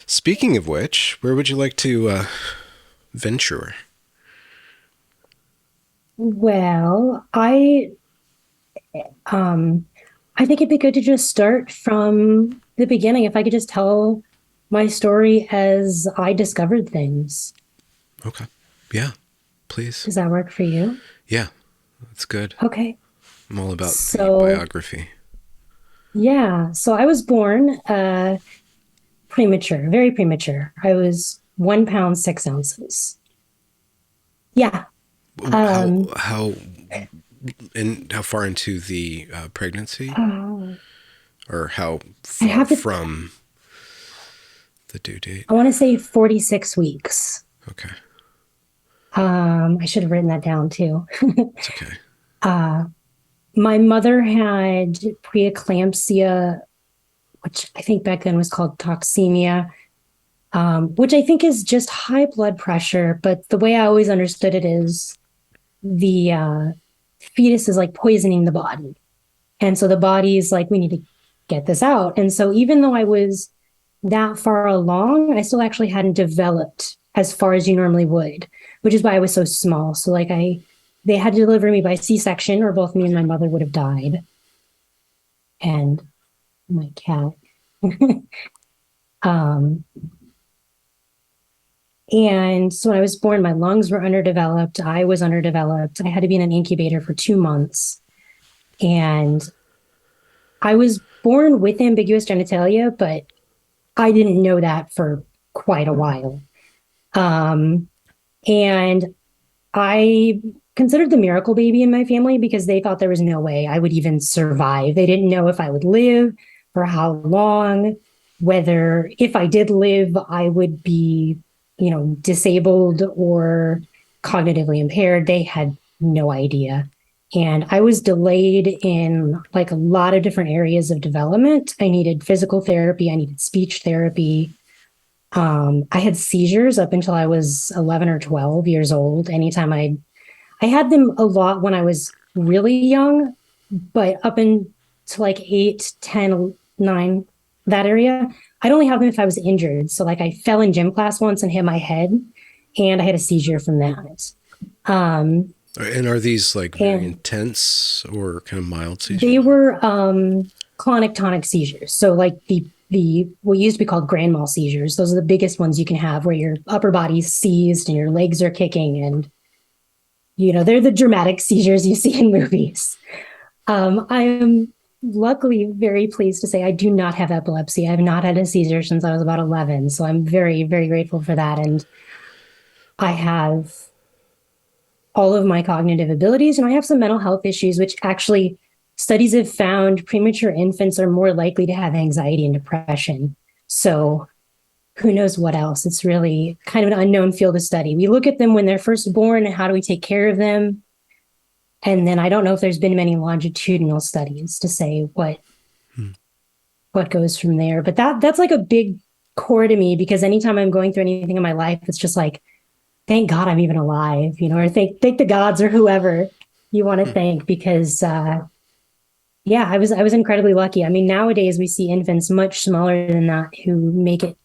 Speaking of which, where would you like to venture? Well, um I think it'd be good to just start from the beginning. If I could just tell my story as I discovered things. Okay. Yeah, please. Does that work for you? Yeah, that's good. Okay. I'm all about the So, biography. yeah, so I was born premature, very premature. I was 1 pound 6 ounces. Yeah. Um How and how far into the pregnancy, uh, or how I far have to from the due date? I want to say 46 weeks. Okay, I should have written that down too. it's okay. uh My mother had preeclampsia, which I think back then was called toxemia, which I think is just high blood pressure. But the way I always understood it is the fetus is like poisoning the body. And so the body's like, we need to get this out. And so even though I was that far along, I still actually hadn't developed as far as you normally would, which is why I was so small. So they had to deliver me by C-section, or both me and my mother would have died. And my cat. um, and so when I was born, my lungs were underdeveloped. I was underdeveloped. I had to be in an incubator for 2 months. And I was born with ambiguous genitalia, but I didn't know that for quite a while. Um, and I considered the miracle baby in my family because they thought there was no way I would even survive. They didn't know if I would live, for how long, whether if I did live, I would be, disabled or cognitively impaired. They had no idea. And I was delayed in like a lot of different areas of development. I needed physical therapy, I needed speech therapy. I had seizures up until I was 11 or 12 years old. I had them a lot when I was really young, but up until like 8, 10, 9, that area, I'd only have them if I was injured. So like I fell in gym class once and hit my head and I had a seizure from that. Um, And are these like very and intense or kind of mild they seizures? were clonic tonic seizures. So like the what used to be called grand mal seizures. Those are the biggest ones you can have where your upper body's seized and your legs are kicking, and they're the dramatic seizures you see in movies. I am luckily very pleased to say I do not have epilepsy. I've not had a seizure since I was about 11. So I'm very, very grateful for that. And I have all of my cognitive abilities, and I have some mental health issues, which actually studies have found premature infants are more likely to have anxiety and depression. So who knows what else? It's really kind of an unknown field of study. We look at them when they're first born and how do we take care of them? And then I don't know if there's been many longitudinal studies to say Hmm. what goes from there. But that's like a big core to me because anytime I'm going through anything in my life, it's just like, thank God I'm even alive, or thank the gods or whoever you want to Hmm. thank because yeah, I was incredibly lucky. I mean, nowadays we see infants much smaller than that who make it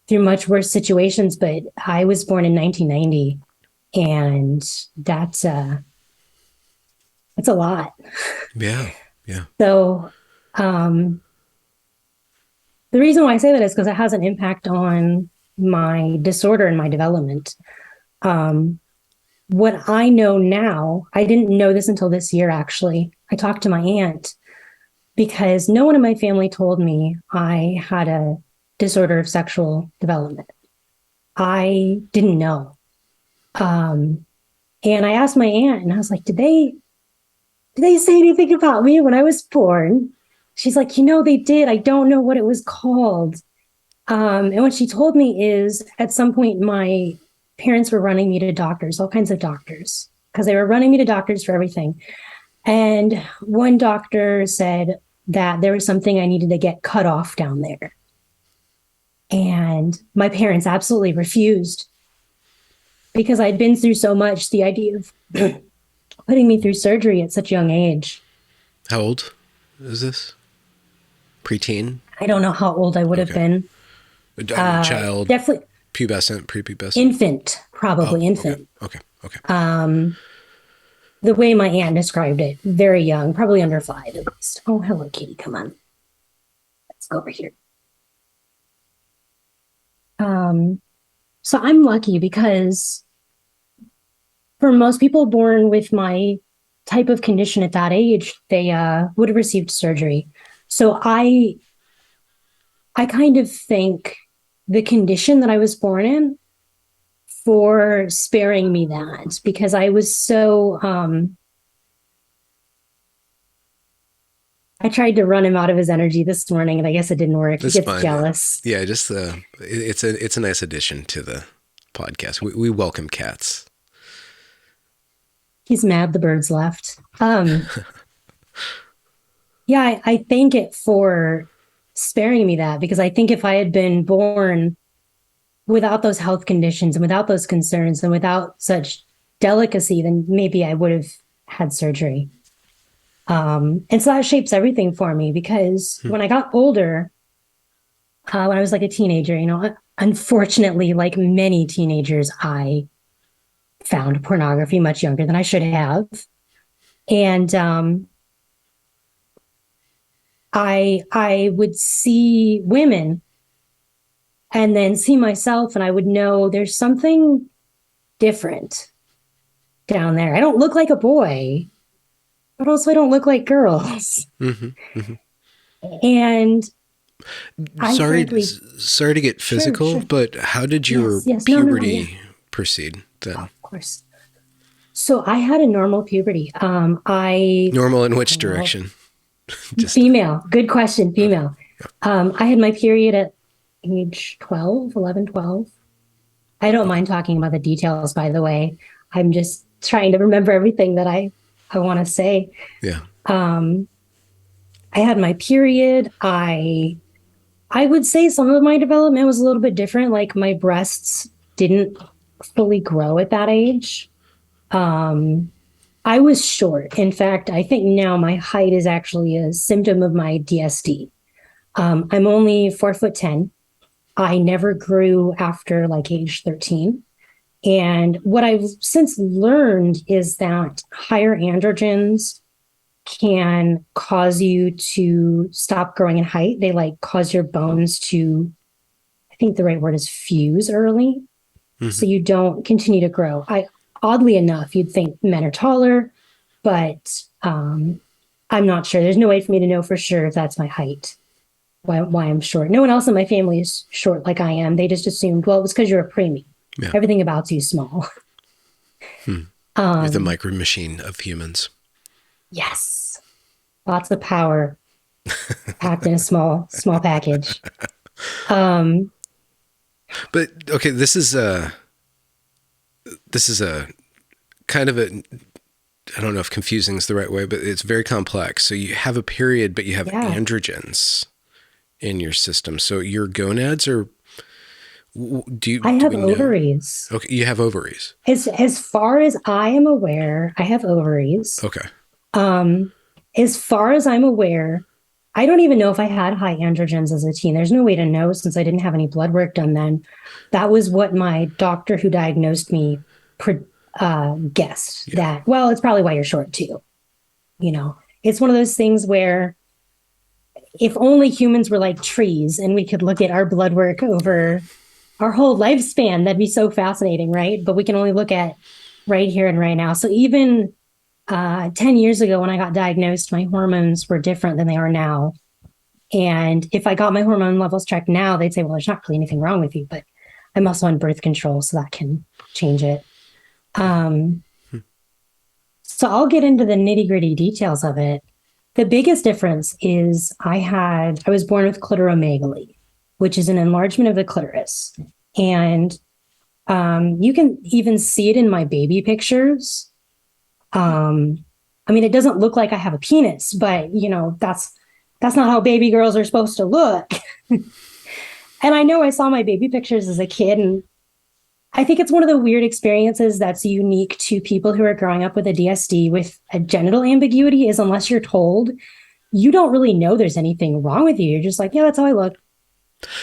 through much worse situations, but I was born in 1990 and that's a lot. Yeah, yeah. So um the reason why I say that is because it has an impact on my disorder and my development. Um, what I know now, I didn't know this until this year, actually. I talked to my aunt because no one in my family told me I had a disorder of sexual development. I didn't know. Um, and I asked my aunt, and I was like, did they say anything about me when I was born? She's like, they did. I don't know what it was called. And what she told me is at some point, my parents were running me to doctors, all kinds of doctors, because they were running me to doctors for everything. And one doctor said that there was something I needed to get cut off down there. And my parents absolutely refused because I'd been through so much. The idea of putting me through surgery at such a young age, How old is this? Preteen? I don't know how old I would have Okay. been. Child, Definitely pubescent, prepubescent. infant, Oh, probably okay, infant. okay, okay. The way my aunt described it, very young, probably under 5 at least. Oh, hello, kitty. Come on. Let's go over here. Um, so I'm lucky because for most people born with my type of condition at that age, they would have received surgery. So I kind of thank the condition that I was born in for sparing me that because I was so I tried to run him out of his energy this morning and I guess it didn't work. He That's gets fine. jealous. Yeah, just it's a nice addition to the podcast. We welcome cats. He's mad the birds left. Yeah, I thank it for sparing me that because I think if I had been born without those health conditions and without those concerns and without such delicacy, then maybe I would have had surgery. And so that shapes everything for me because when I got older, when I was like a teenager, unfortunately, like many teenagers, I found pornography much younger than I should have. And I would see women and then see myself and I would know there's something different down there. I don't look like a boy, but also I don't look like girls. And I Sorry, frankly, sorry to get sure, physical, sure. but how did your Yes, no, no, no, yeah, puberty proceed then? of course. So I had a normal puberty. I Normal in which direction? Just Female. Good question, okay. female. I had my period at age 12, 11, 12. I don't Okay. mind talking about the details, by the way. I'm just trying to remember everything that I want to say. Yeah. I had my period. I would say some of my development was a little bit different. Like my breasts didn't fully grow at that age. I was short. In fact, I think now my height is actually a symptom of my DSD. I'm only 4'10". I never grew after like age 13. And what I've since learned is that higher androgens can cause you to stop growing in height. They like cause your bones to, I think the right word is fuse early. So you don't continue to grow. Oddly enough, you'd think men are taller, but I'm not sure. There's no way for me to know for sure if that's my height, why I'm short. No one else in my family is short like I am. They just assumed, well, it was because you're a preemie. Yeah. Everything about you is small. You're the micro machine of humans. Yes. Lots of power packed in a small package. But okay, this is a kind of a, I don't know if confusing is the right way, but it's very complex. So you have a period, but you have androgens in your system. So your gonads are, I have we know? ovaries. Okay, you have ovaries. As far as I am aware, I have ovaries. Okay. As far as I'm aware, I don't even know if I had high androgens as a teen. There's no way to know since I didn't have any blood work done then. That was what my doctor who diagnosed me guessed that, well, it's probably why you're short too. It's one of those things where if only humans were like trees and we could look at our blood work over our whole lifespan, that'd be so fascinating, right? But we can only look at right here and right now. So even 10 years ago when I got diagnosed, my hormones were different than they are now. And if I got my hormone levels checked now, they'd say, well, there's not really anything wrong with you, but I'm also on birth control, so that can change it. So I'll get into the nitty gritty details of it. The biggest difference is I was born with clitoromegaly, which is an enlargement of the clitoris. And you can even see it in my baby pictures. It doesn't look like I have a penis, but that's not how baby girls are supposed to look. And I know I saw my baby pictures as a kid, and I think it's one of the weird experiences that's unique to people who are growing up with a DSD with a genital ambiguity is unless you're told, you don't really know there's anything wrong with you. You're just like, yeah, that's how I look.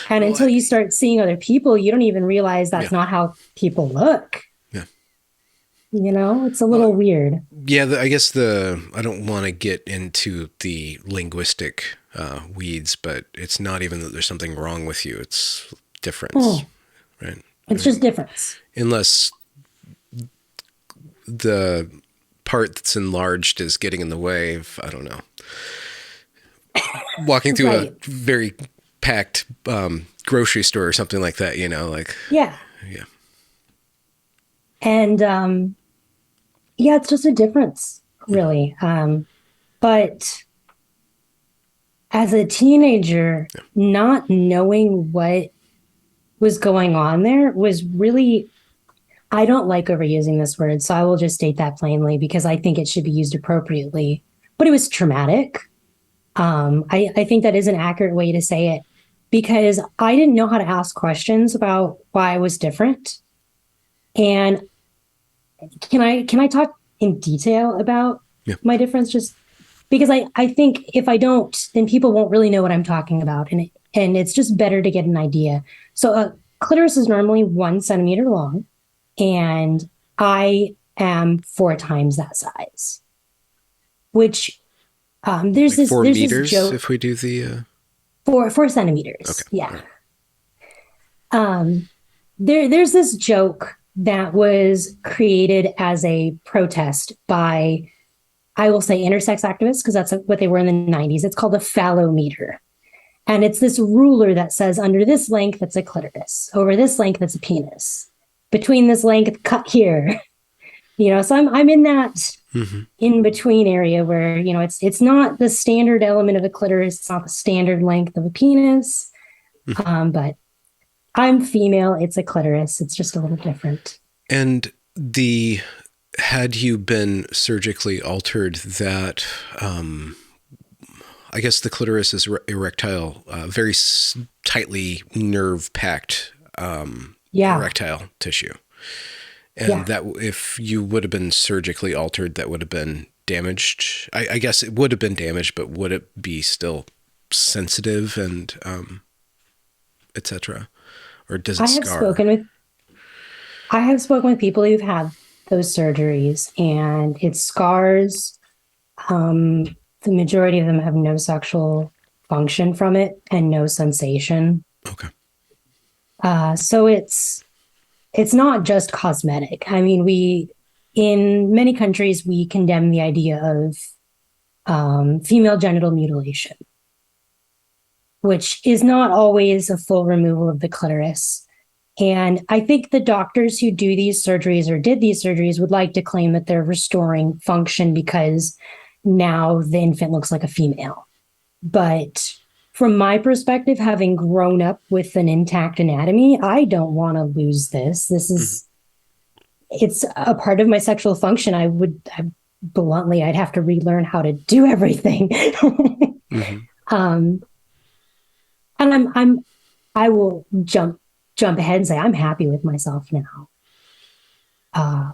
And Well, until you start seeing other people, you don't even realize yeah, that's not how people look. yeah. It's a Well, little weird. yeah, I guess I don't want to get into the linguistic weeds, but it's not even that there's something wrong with you. It's difference, Hmm. right? I It's just mean, difference. unless the part that's enlarged is getting in the way of, I don't know, walking through a Right. very packed grocery store or something like that, like, Yeah. yeah. And yeah, it's just a difference, really. But as a teenager, not knowing what was going on there was really, I don't like overusing this word, so I will just state that plainly because I think it should be used appropriately. But it was traumatic. I think that is an accurate way to say it because I didn't know how to ask questions about why I was different. And can I talk in detail about Yeah. my difference? Just because I think if I don't, then people won't really know what I'm talking about, and it's just better to get an idea. So a clitoris is normally 1 centimeter long, and I am 4 times that size. Which there's Like this four there's this meters joke if we do the, 4 centimeters. okay. Yeah. All right. There's this joke that was created as a protest by, I will say, intersex activists because that's what they were in the 90s. It's called a phallometer. And it's this ruler that says under this length, it's a clitoris. Over this length, it's a penis. Between this length, cut here. So I'm in that Mm-hmm. in between area where, it's not the standard element of a clitoris, it's not the standard length of a penis. Mm-hmm. But I'm female, it's a clitoris. It's just a little different. And had you been surgically altered that, I guess the clitoris is erectile, very tightly nerve packed, Yeah. erectile tissue. And Yeah. that if you would have been surgically altered, that would have been damaged. I guess it would have been damaged, but would it be still sensitive and etc.? Or does it I have scar? spoken with I have spoken with people who've had those surgeries and it scars. Um, the majority of them have no sexual function from it and no sensation. Okay. So it's not just cosmetic. I mean, we in many countries we condemn the idea of female genital mutilation, which is not always a full removal of the clitoris. And I think the doctors who do these surgeries or did these surgeries would like to claim that they're restoring function because now the infant looks like a female. But from my perspective, having grown up with an intact anatomy, I don't want to lose this. Mm-hmm. It's a part of my sexual function. Bluntly, I'd have to relearn how to do everything. Mm-hmm. um, and I will jump ahead and say I'm happy with myself now, uh,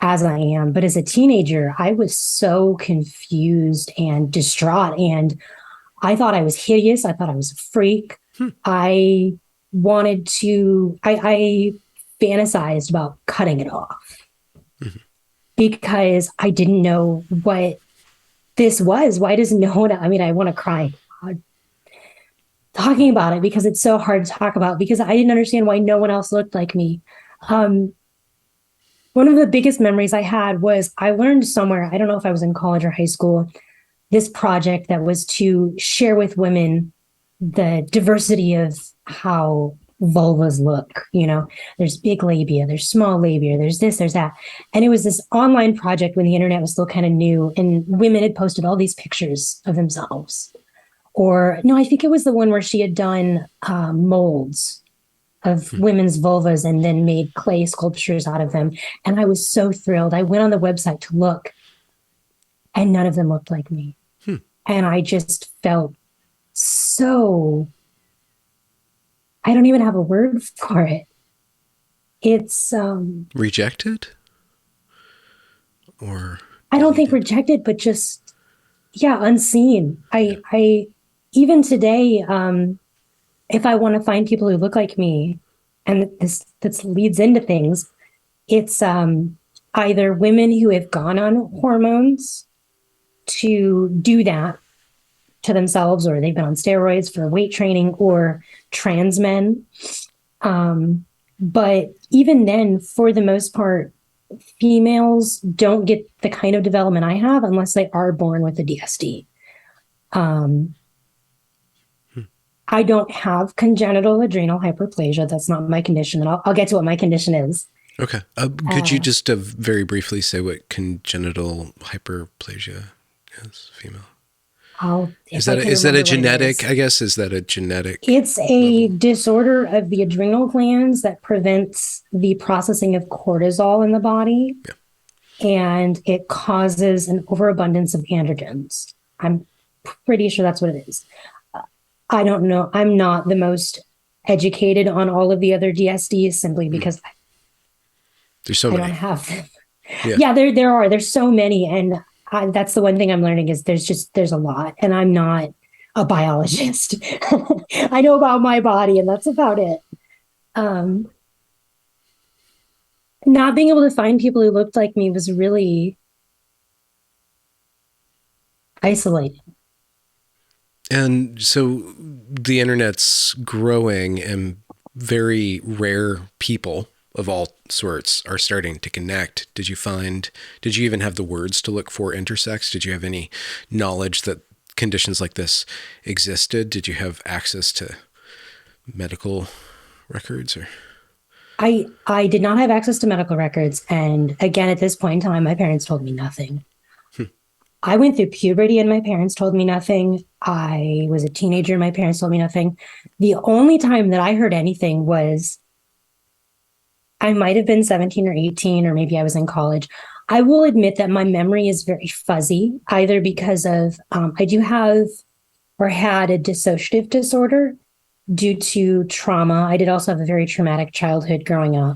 as I am. But as a teenager, I was so confused and distraught, and I thought I was hideous. I thought I was a freak. Hmm. I wanted to. I fantasized about cutting it off Mm-hmm. because I didn't know what this was. Why does no one? I mean, I want to cry talking about it because it's so hard to talk about because I didn't understand why no one else looked like me. Um, One of the biggest memories I had was I learned somewhere, I don't know if I was in college or high school, this project that was to share with women the diversity of how vulvas look. There's big labia, there's small labia, there's this, there's that. And it was this online project when the internet was still kind of new and women had posted all these pictures of themselves. Or no, I think it was the one where she had done molds of women's vulvas and then made clay sculptures out of them. And I was so thrilled. I went on the website to look, and none of them looked like me. Hmm. And I just felt so, I don't even have a word for it. It's Rejected or I don't think deleted? rejected, but just unseen. I even today, if I want to find people who look like me, and this leads into things, it's either women who have gone on hormones to do that to themselves, or they've been on steroids for weight training, or trans men. But even then, for the most part, females don't get the kind of development I have unless they are born with a DSD. I don't have congenital adrenal hyperplasia. That's not my condition. And I'll get to what my condition is. Okay. Could you just very briefly say what congenital hyperplasia is, female? Is that a genetic, I guess? Is that a genetic? It's a disorder of the adrenal glands that prevents the processing of cortisol in the body. Yeah. And it causes an overabundance of androgens. I'm pretty sure that's what it is. I don't know. I'm not the most educated on all of the other DSDs simply because there's so many. I don't have them. Yeah, there's so many. And that's the one thing I'm learning is there's a lot, and I'm not a biologist. I know about my body, and that's about it. Not being able to find people who looked like me was really isolating. And so the internet's growing, and very rare people of all sorts are starting to connect. Did you even have the words to look for intersex? Did you have any knowledge that conditions like this existed? Did you have access to medical records? Or I did not have access to medical records. And again, at this point in time, my parents told me nothing. I went through puberty and my parents told me nothing. I was a teenager and my parents told me nothing. The only time that I heard anything was I might have been 17 or 18, or maybe I was in college. I will admit that my memory is very fuzzy, either because of I do have or had a dissociative disorder due to trauma. I did also have a very traumatic childhood growing up.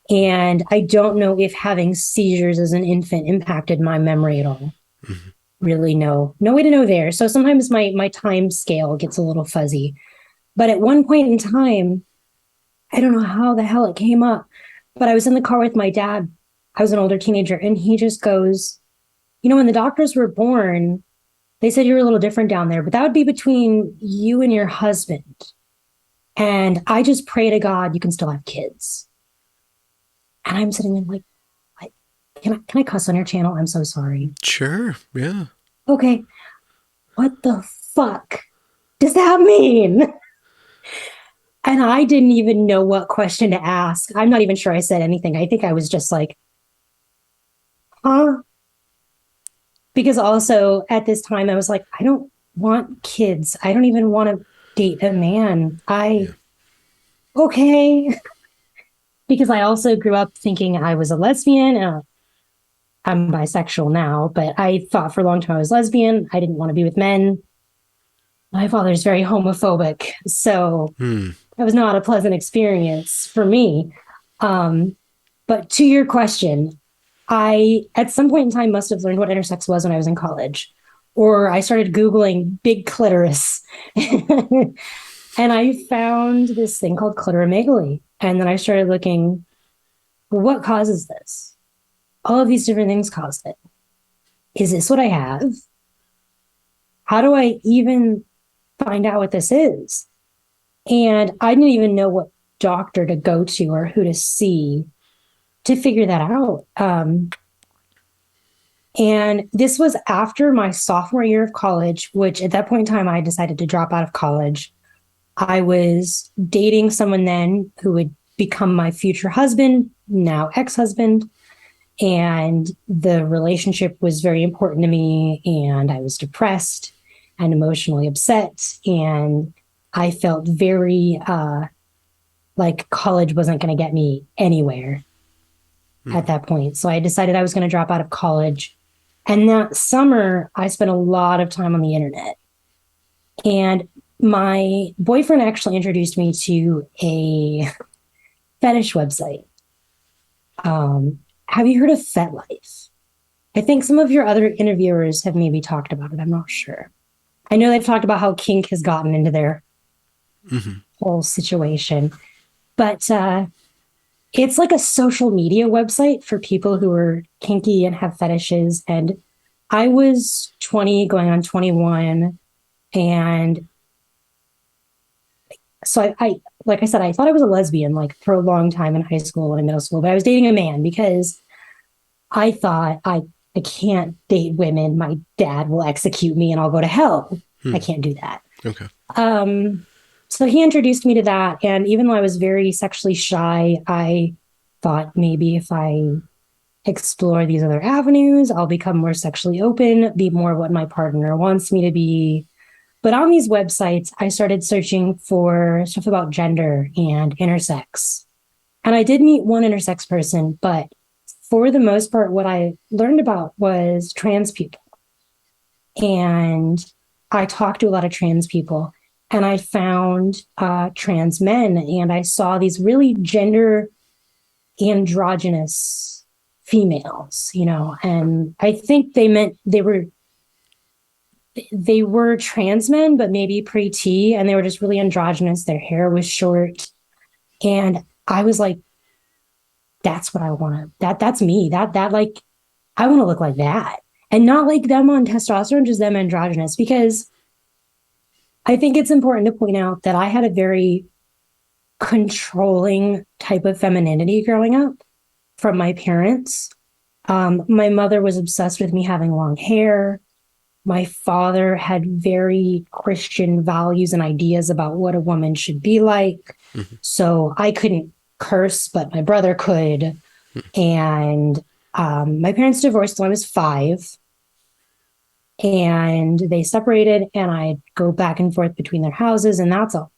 And I don't know if having seizures as an infant impacted my memory at all. Mm-hmm. Really, no way to know there. So sometimes my time scale gets a little fuzzy. But at one point in time, I don't know how the hell it came up, but I was in the car with my dad. I was an older teenager, and he just goes, when the doctors were born, they said you were a little different down there, but that would be between you and your husband. And I just pray to God you can still have kids. And I'm sitting there like, what? Can I cuss on your channel? I'm so sorry. Sure. Yeah. Okay. What the fuck does that mean? And I didn't even know what question to ask. I'm not even sure I said anything. I think I was just like, huh? Because also at this time I was like, I don't want kids. I don't even want to date a man. Okay. Because I also grew up thinking I was a lesbian. I'm bisexual now, but I thought for a long time I was lesbian. I didn't want to be with men. My father's very homophobic, so that was not a pleasant experience for me. But to your question, I, at some point in time, must have learned what intersex was when I was in college, or I started Googling big clitoris. And I found this thing called clitoromegaly. And then I started looking, well, what causes this? All of these different things cause it. Is this what I have? How do I even find out what this is? And I didn't even know what doctor to go to or who to see to figure that out. And this was after my sophomore year of college, which at that point in time, I decided to drop out of college. I was dating someone then who would become my future husband, now ex-husband. And the relationship was very important to me. And I was depressed and emotionally upset. And I felt very like college wasn't going to get me anywhere at that point. So I decided I was going to drop out of college. And that summer, I spent a lot of time on the internet. And my boyfriend actually introduced me to a fetish website. Have you heard of FetLife? I think some of your other interviewers have maybe talked about it. I'm not sure. I know they've talked about how kink has gotten into there. whole situation. But it's like a social media website for people who are kinky and have fetishes. And I was 20 going on 21. And so like I said, I thought I was a lesbian like for a long time in high school and middle school, but I was dating a man because I thought I can't date women. My dad will execute me and I'll go to hell. I can't do that. Okay. So he introduced me to that. And even though I was very sexually shy, I thought maybe if I explore these other avenues, I'll become more sexually open, be more what my partner wants me to be. But on these websites, I started searching for stuff about gender and intersex. And I did meet one intersex person, but for the most part, what I learned about was trans people. And I talked to a lot of trans people and I found trans men and I saw these really gender androgynous females, you know, and I think they meant they were trans men, but maybe pre-T, and they were just really androgynous. Their hair was short. And I was like, that's what I want to, that's me. That like, I want to look like that. And not like them on testosterone, just them androgynous. Because I think it's important to point out that I had a very controlling type of femininity growing up from my parents. My mother was obsessed with me having long hair. My father had very Christian values and ideas about what a woman should be like. So I couldn't curse, but my brother could. And my parents divorced when I was 5. And they separated, and I'd go back and forth between their houses. And that's a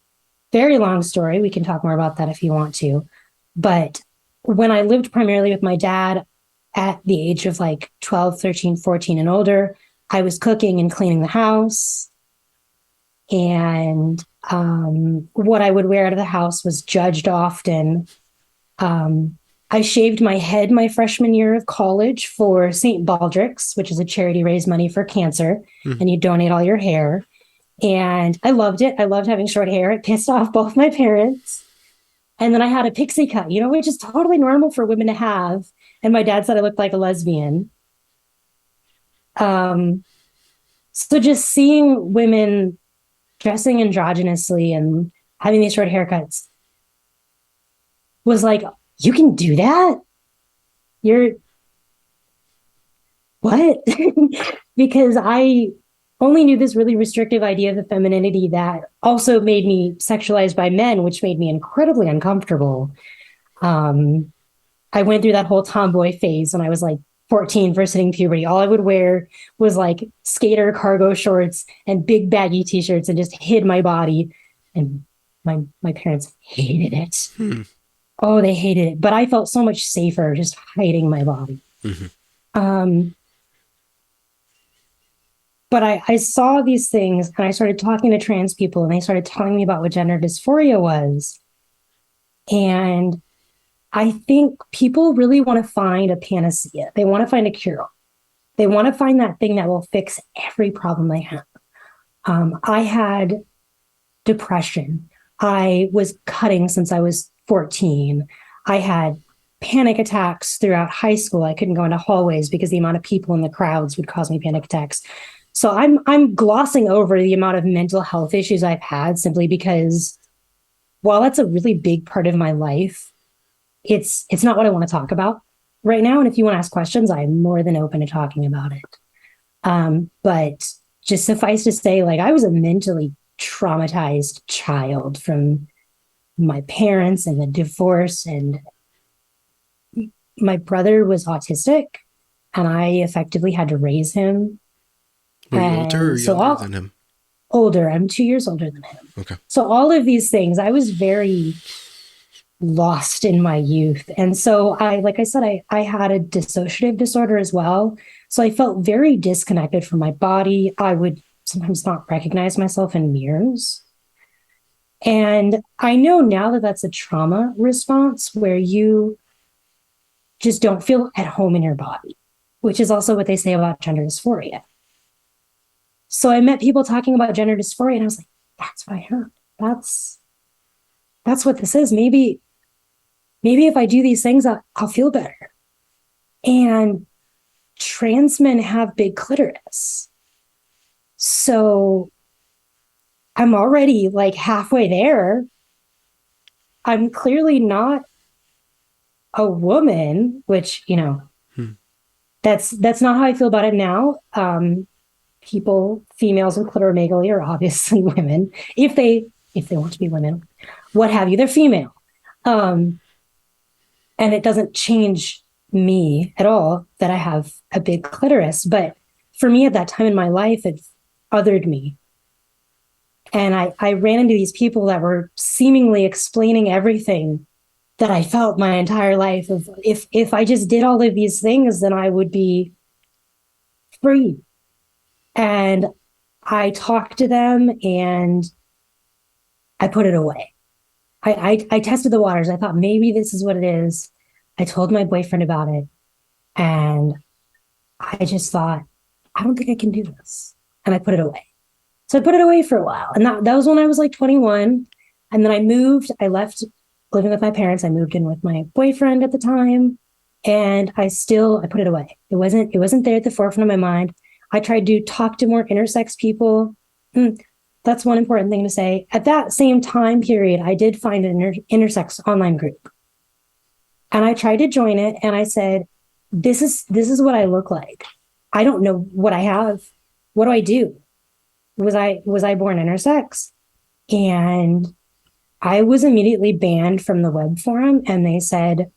very long story. We can talk more about that if you want to. But when I lived primarily with my dad at the age of like 12, 13, 14 and older, I was cooking and cleaning the house. And what I would wear out of the house was judged often. I shaved my head my freshman year of college for St. Baldrick's, which is a charity raise money for cancer, and you donate all your hair. And I loved it. I loved having short hair. It pissed off both my parents. And then I had a pixie cut, you know, which is totally normal for women to have. And my dad said I looked like a lesbian. So just seeing women dressing androgynously and having these short haircuts was like, you can do that? You're what? Because I only knew this really restrictive idea of the femininity that also made me sexualized by men, which made me incredibly uncomfortable. I went through that whole tomboy phase when I was like 14 first hitting puberty. All I would wear was like skater cargo shorts and big baggy t-shirts and just hid my body. And my parents hated it. Oh, they hated it. But I felt so much safer just hiding my body. But I saw these things and I started talking to trans people and they started telling me about what gender dysphoria was. And I think people really want to find a panacea. They want to find a cure. They want to find that thing that will fix every problem they have. I had depression. I was cutting since I was 14. I had panic attacks throughout high school. I couldn't go into hallways because the amount of people in the crowds would cause me panic attacks. So I'm glossing over the amount of mental health issues I've had simply because while that's a really big part of my life, it's not what I want to talk about right now. And if you want to ask questions, I'm more than open to talking about it. But just suffice to say, like I was a mentally traumatized child from my parents and the divorce, and my brother was autistic and I effectively had to raise him. Were you older or younger than him? Older. I'm 2 years older than him. Okay. So all of these things, I was very lost in my youth. And so like I said, I had a dissociative disorder as well. So I felt very disconnected from my body. I would sometimes not recognize myself in mirrors. And I know now that that's a trauma response where you just don't feel at home in your body, which is also what they say about gender dysphoria. So I met people talking about gender dysphoria and I was like, that's what I heard. that's that's what this is. Maybe if I do these things, I'll feel better. And trans men have big clitoris. So I'm already like halfway there. I'm clearly not a woman, which, Hmm. that's not how I feel about it now. Females with clitoromegaly are obviously women, if they want to be women, what have you, they're female. Um, and it doesn't change me at all that I have a big clitoris. But for me at that time in my life, it othered me. And I ran into these people that were seemingly explaining everything that I felt my entire life of if I just did all of these things, then I would be free. And I talked to them and I put it away. I tested the waters. I thought maybe this is what it is. I told my boyfriend about it. And I just thought, I don't think I can do this. And I put it away. So I put it away for a while. And that was when I was like 21. And then I left living with my parents. I moved in with my boyfriend at the time. And I put it away. It wasn't there at the forefront of my mind. I tried to talk to more intersex people. That's one important thing to say. At that same time period, I did find an intersex online group. And I tried to join it and I said, this is what I look like. I don't know what I have. What do I do? Was I born intersex? And I was immediately banned from the web forum and they said,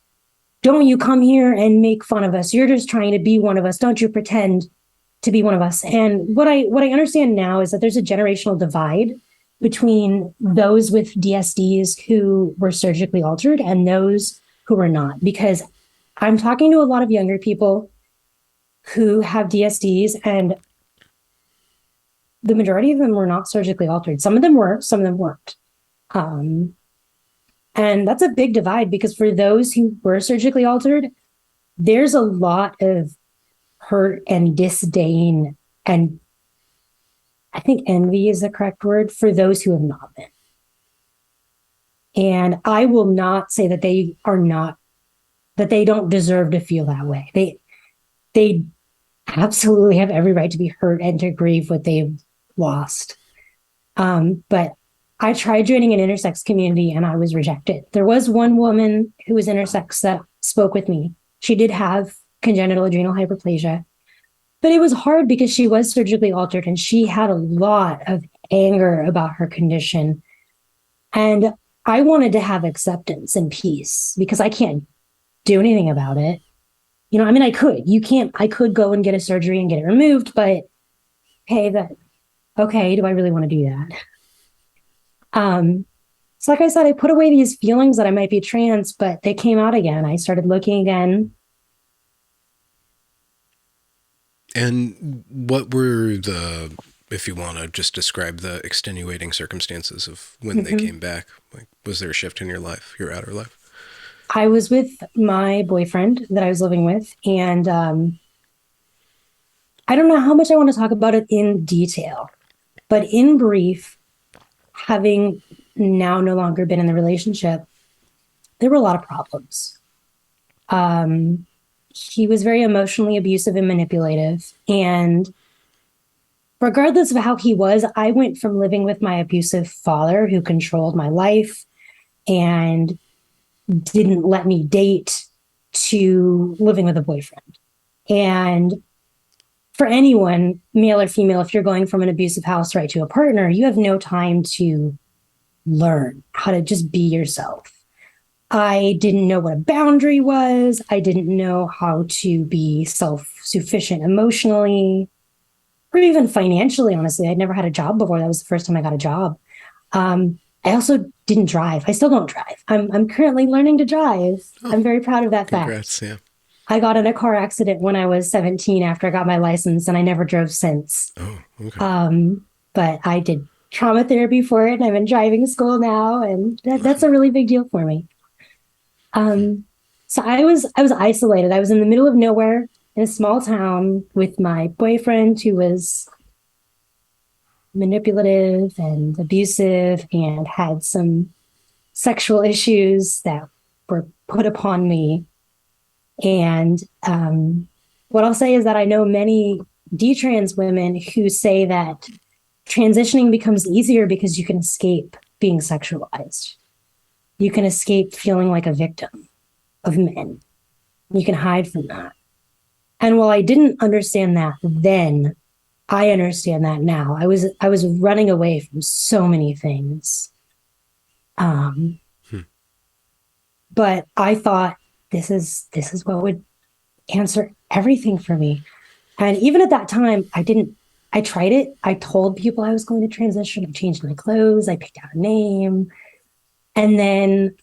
don't you come here and make fun of us. You're just trying to be one of us. Don't you pretend to be one of us. And what I understand now is that there's a generational divide between those with DSDs who were surgically altered and those who were not. Because I'm talking to a lot of younger people who have DSDs and the majority of them were not surgically altered. Some of them were, some of them weren't. And that's a big divide because for those who were surgically altered, there's a lot of hurt and disdain and I think envy is the correct word for those who have not been. And I will not say that that they don't deserve to feel that way. They absolutely have every right to be hurt and to grieve what they've lost. But I tried joining an intersex community and I was rejected. There was one woman who was intersex that spoke with me. She did have congenital adrenal hyperplasia, but it was hard because she was surgically altered and she had a lot of anger about her condition. And I wanted to have acceptance and peace because I can't do anything about it. I mean, I could go and get a surgery and get it removed, but hey, okay, do I really want to do that? So like I said, I put away these feelings that I might be trans, but they came out again. I started looking again. And what were if you want to just describe the extenuating circumstances of when they came back? Like, was there a shift in your life, your outer life? I was with my boyfriend that I was living with, and I don't know how much I want to talk about it in detail, but in brief, having now no longer been in the relationship, there were a lot of problems. He was very emotionally abusive and manipulative. And regardless of how he was, I went from living with my abusive father who controlled my life and didn't let me date to living with a boyfriend. And for anyone, male or female, if you're going from an abusive house right to a partner, you have no time to learn how to just be yourself. I didn't know what a boundary was. I didn't know how to be self-sufficient emotionally or even financially, honestly. I'd never had a job before. That was the first time I got a job. I also didn't drive. I still don't drive. I'm currently learning to drive. Oh, I'm very proud of that congrats, fact. Yeah. I got in a car accident when I was 17 after I got my license, and I never drove since. Oh, okay. But I did trauma therapy for it, and I'm in driving school now, and that's a really big deal for me. So I was isolated. I was in the middle of nowhere in a small town with my boyfriend who was manipulative and abusive and had some sexual issues that were put upon me. And what I'll say is that I know many detrans women who say that transitioning becomes easier because you can escape being sexualized. You can escape feeling like a victim of men. You can hide from that. And while I didn't understand that then, I understand that now. I was running away from so many things. But I thought this is what would answer everything for me. And even at that time, I tried it. I told people I was going to transition. I changed my clothes. I picked out a name. And then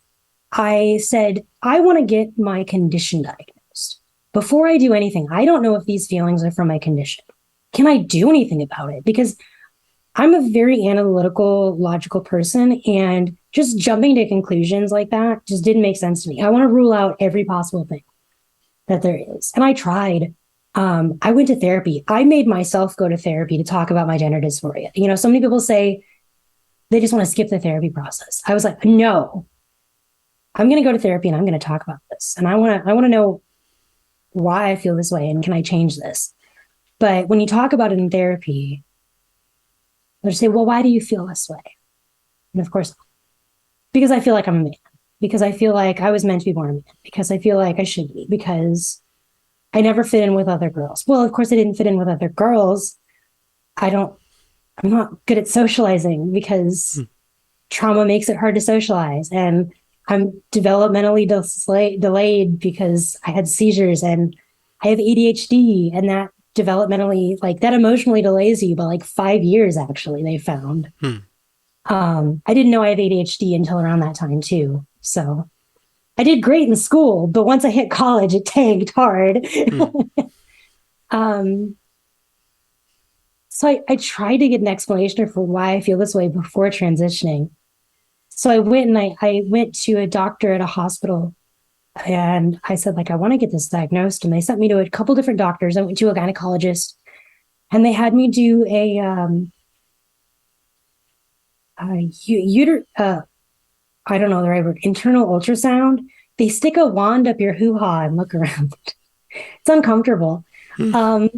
I said, I want to get my condition diagnosed. Before I do anything, I don't know if these feelings are from my condition. Can I do anything about it? Because I'm a very analytical, logical person, and just jumping to conclusions like that just didn't make sense to me. I want to rule out every possible thing that there is. And I tried. I went to therapy. I made myself go to therapy to talk about my gender dysphoria. You know, so many people say they just want to skip the therapy process. I was like, no, I'm going to go to therapy and I'm going to talk about this. And I want to know why I feel this way and can I change this? But when you talk about it in therapy, they'll say, well, why do you feel this way? And of course, because I feel like I'm a man, because I feel like I was meant to be born a man, because I feel like I should be, because I never fit in with other girls. Well, of course I didn't fit in with other girls. I'm not good at socializing because trauma makes it hard to socialize. And I'm developmentally delayed because I had seizures and I have ADHD, and that developmentally, like that emotionally delays you by like 5 years, actually, they found. I didn't know I have ADHD until around that time too. So I did great in school, but once I hit college, it tanked hard. So I tried to get an explanation for why I feel this way before transitioning. So I went and I went to a doctor at a hospital and I said, like, I want to get this diagnosed. And they sent me to a couple different doctors. I went to a gynecologist and they had me do I don't know the right word, internal ultrasound. They stick a wand up your hoo-ha and look around. It's uncomfortable. And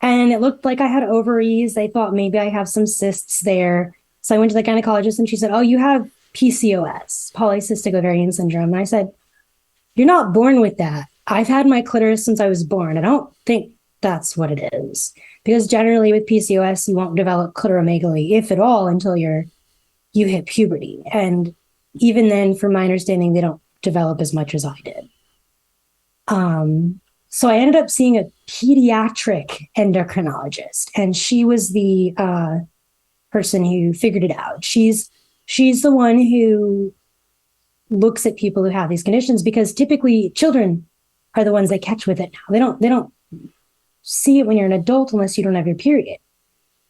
it looked like I had ovaries. They thought maybe I have some cysts there. So I went to the gynecologist and she said, oh, you have PCOS, polycystic ovarian syndrome. And I said, you're not born with that. I've had my clitoris since I was born. I don't think that's what it is. Because generally with PCOS, you won't develop clitoromegaly, if at all, until you hit puberty. And even then, from my understanding, they don't develop as much as I did. So I ended up seeing a pediatric endocrinologist, and she was the person who figured it out. She's the one who looks at people who have these conditions, because typically children are the ones that catch with it now. They don't see it when you're an adult unless you don't have your period.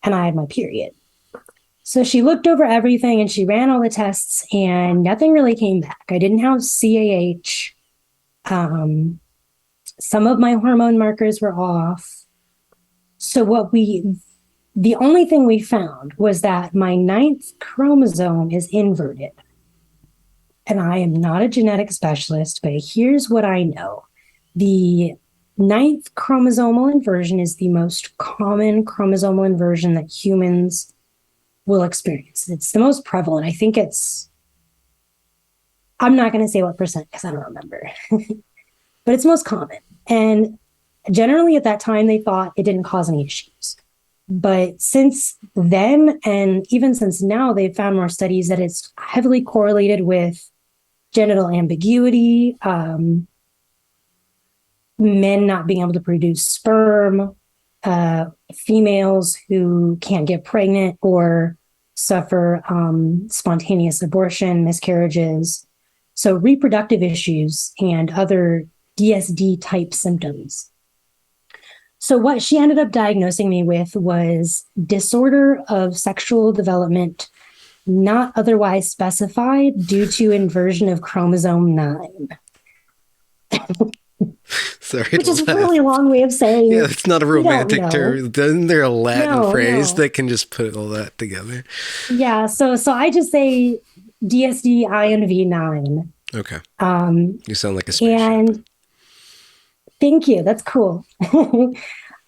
And I had my period. So she looked over everything and she ran all the tests and nothing really came back. I didn't have CAH. Some of my hormone markers were off. So the only thing we found was that my 9th chromosome is inverted. And I am not a genetic specialist, but here's what I know. The 9th chromosomal inversion is the most common chromosomal inversion that humans will experience. It's the most prevalent. I think I'm not going to say what percent because I don't remember, but it's most common. And generally at that time, they thought it didn't cause any issues. But since then, and even since now, they've found more studies that it's heavily correlated with genital ambiguity, men not being able to produce sperm, females who can't get pregnant or suffer spontaneous abortion, miscarriages. So reproductive issues and other DSD type symptoms. So what she ended up diagnosing me with was disorder of sexual development, not otherwise specified, due to inversion of chromosome 9. Sorry which to is a really laugh. long way of Yeah, saying it's not a we don't romantic know. term. Isn't there a Latin No, phrase no. that can just put all that together? Yeah, so I just say DSD INV9. Okay. Um, You sound like a spaceship. and thank you. That's cool.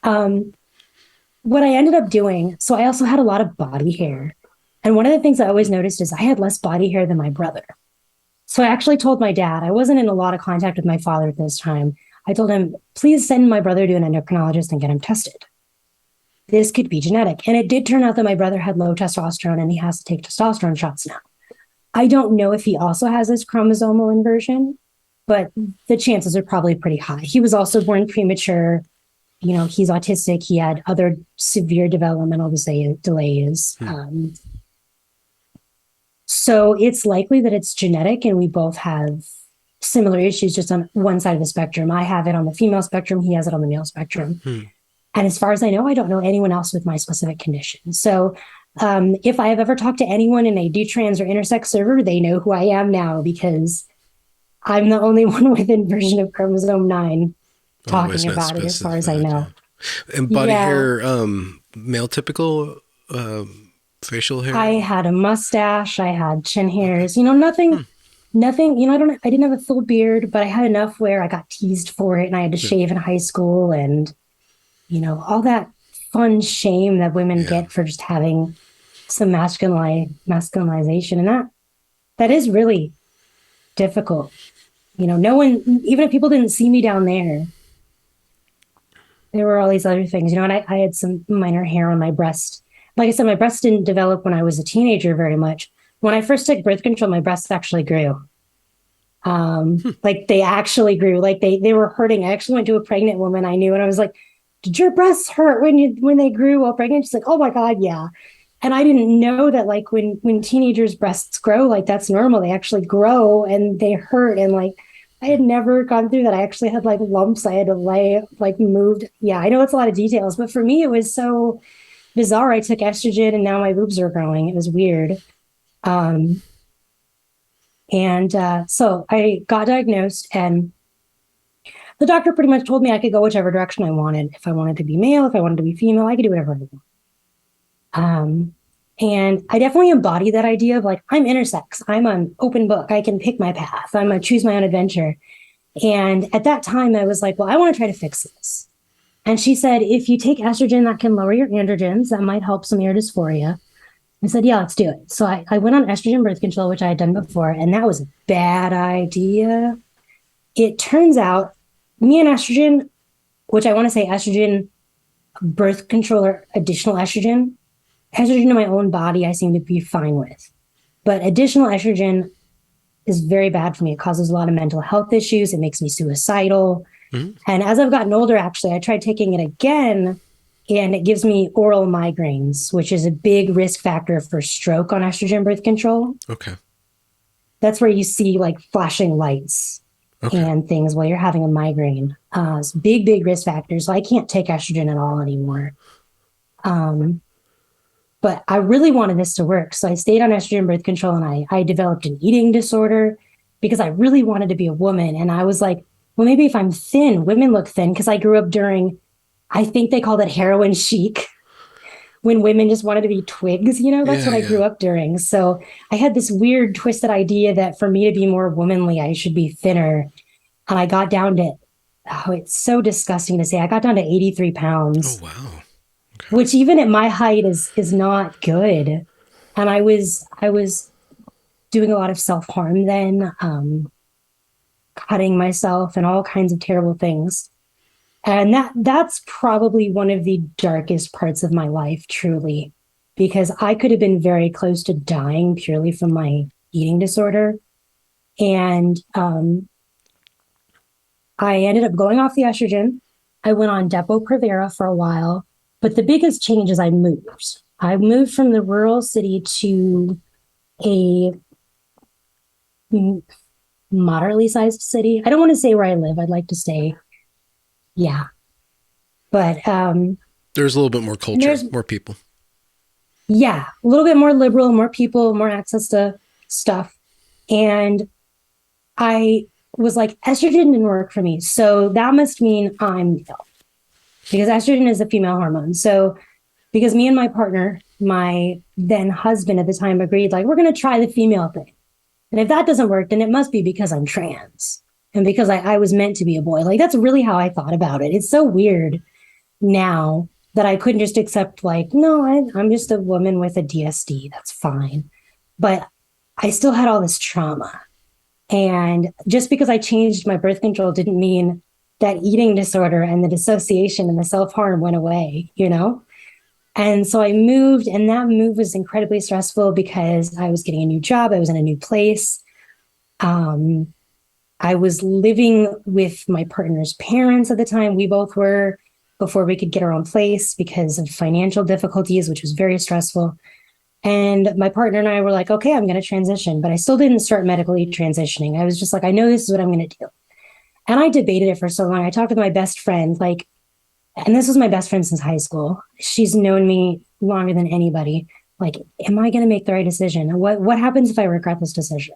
um, what I ended up doing, so I also had a lot of body hair. And one of the things I always noticed is I had less body hair than my brother. So I actually told my dad, I wasn't in a lot of contact with my father at this time. I told him, please send my brother to an endocrinologist and get him tested. This could be genetic. And it did turn out that my brother had low testosterone and he has to take testosterone shots now. I don't know if he also has this chromosomal inversion, but the chances are probably pretty high. He was also born premature. You know, he's autistic. He had other severe developmental delays. Hmm. So it's likely that it's genetic and we both have similar issues just on one side of the spectrum. I have it on the female spectrum. He has it on the male spectrum. Hmm. And as far as I know, I don't know anyone else with my specific condition. So if I have ever talked to anyone in a detrans or intersex server, they know who I am now because I'm the only one with inversion of chromosome 9 Oh, it's talking not about it as far as I specified. know. Yeah. And body Yeah, hair, male typical, facial I hair. had a mustache, I had chin Okay. hairs, you know, Hmm. nothing, you know, I didn't have a full beard, but I had enough where I got teased for it and I had to Yeah. shave in high school and, you know, all that fun shame that women Yeah. get for just having some masculinization. And that is really difficult. You know, no one, even if people didn't see me down there were all these other things, you know, and I had some minor hair on my breast. Like I said, my breast didn't develop when I was a teenager very much. When I first took birth control, my breasts actually grew. Like they actually grew, like they were hurting. I actually went to a pregnant woman I knew and I was like, did your breasts hurt when they grew while pregnant? She's like, oh my God, yeah. And I didn't know that like when teenagers breasts grow, like that's normal. They actually grow and they hurt. And like I had never gone through that. I actually had like lumps I had to lay like moved. Yeah, I know it's a lot of details, but for me it was so bizarre. I took estrogen and now my boobs are growing. It was weird. Um and so I got diagnosed and the doctor pretty much told me I could go whichever direction I wanted. If I wanted to be male, if I wanted to be female, I could do whatever I want. Um, and I definitely embody that idea of like, I'm intersex. I'm an open book. I can pick my path. I'm going to choose my own adventure. And at that time, I was like, well, I want to try to fix this. And she said, if you take estrogen, that can lower your androgens. That might help some of your dysphoria. I said, yeah, let's do it. So I went on estrogen birth control, which I had done before. And that was a bad idea. It turns out me and estrogen, which I want to say estrogen birth control or additional estrogen in my own body, I seem to be fine with. But additional estrogen is very bad for me. It causes a lot of mental health issues. It makes me suicidal. Hmm. And as I've gotten older, actually, I tried taking it again and it gives me oral migraines, which is a big risk factor for stroke on estrogen birth control. Okay. That's where you see like flashing lights Okay. and things while you're having a migraine. It's big, big risk factors. So I can't take estrogen at all anymore. Um, But I really wanted this to work. So I stayed on estrogen birth control and I developed an eating disorder because I really wanted to be a woman. And I was like, well, maybe if I'm thin, women look thin because I grew up during, I think they called it heroin chic when women just wanted to be twigs, you know, that's Yeah. what I Yeah. grew up during. So I had this weird twisted idea that for me to be more womanly, I should be thinner. And I got down to, oh, it's so disgusting to say, I got down to 83 Oh, pounds, wow. Okay. which even at my height is not good. And I was doing a lot of self-harm then, cutting myself and all kinds of terrible things. And that's probably one of the darkest parts of my life, truly, because I could have been very close to dying purely from my eating disorder. And I ended up going off the estrogen. I went on Depo-Provera for a while, but the biggest change is I moved. I moved from the rural city to a moderately sized city. I don't want to say where I live. I'd like to say, yeah, but There's a little bit more culture, there's more people. yeah, a little bit more liberal, more people, more access to stuff, and I was like, estrogen didn't work for me. So that must mean I'm male because estrogen is a female hormone. So because me and my partner, my then husband at the time agreed, like, we're going to try the female thing. And if that doesn't work, then it must be because I'm trans and because I was meant to be a boy. Like, that's really how I thought about it. It's so weird now that I couldn't just accept, like, no, I'm just a woman with a DSD. That's fine. But I still had all this trauma. And just because I changed my birth control didn't mean that eating disorder and the dissociation and the self harm went away, you know? And so I moved, and that move was incredibly stressful because I was getting a new job. I was in a new place. Um, I was living with my partner's parents at the time. We both were before we could get our own place because of financial difficulties, which was very stressful. And my partner and I were like, okay, I'm going to transition, but I still didn't start medically transitioning. I was just like, I know this is what I'm going to do. And I debated it for so long. I talked with my best friend, like, and this was my best friend since high school. She's known me longer than anybody. Like, am I going to make the right decision? What happens if I regret this decision?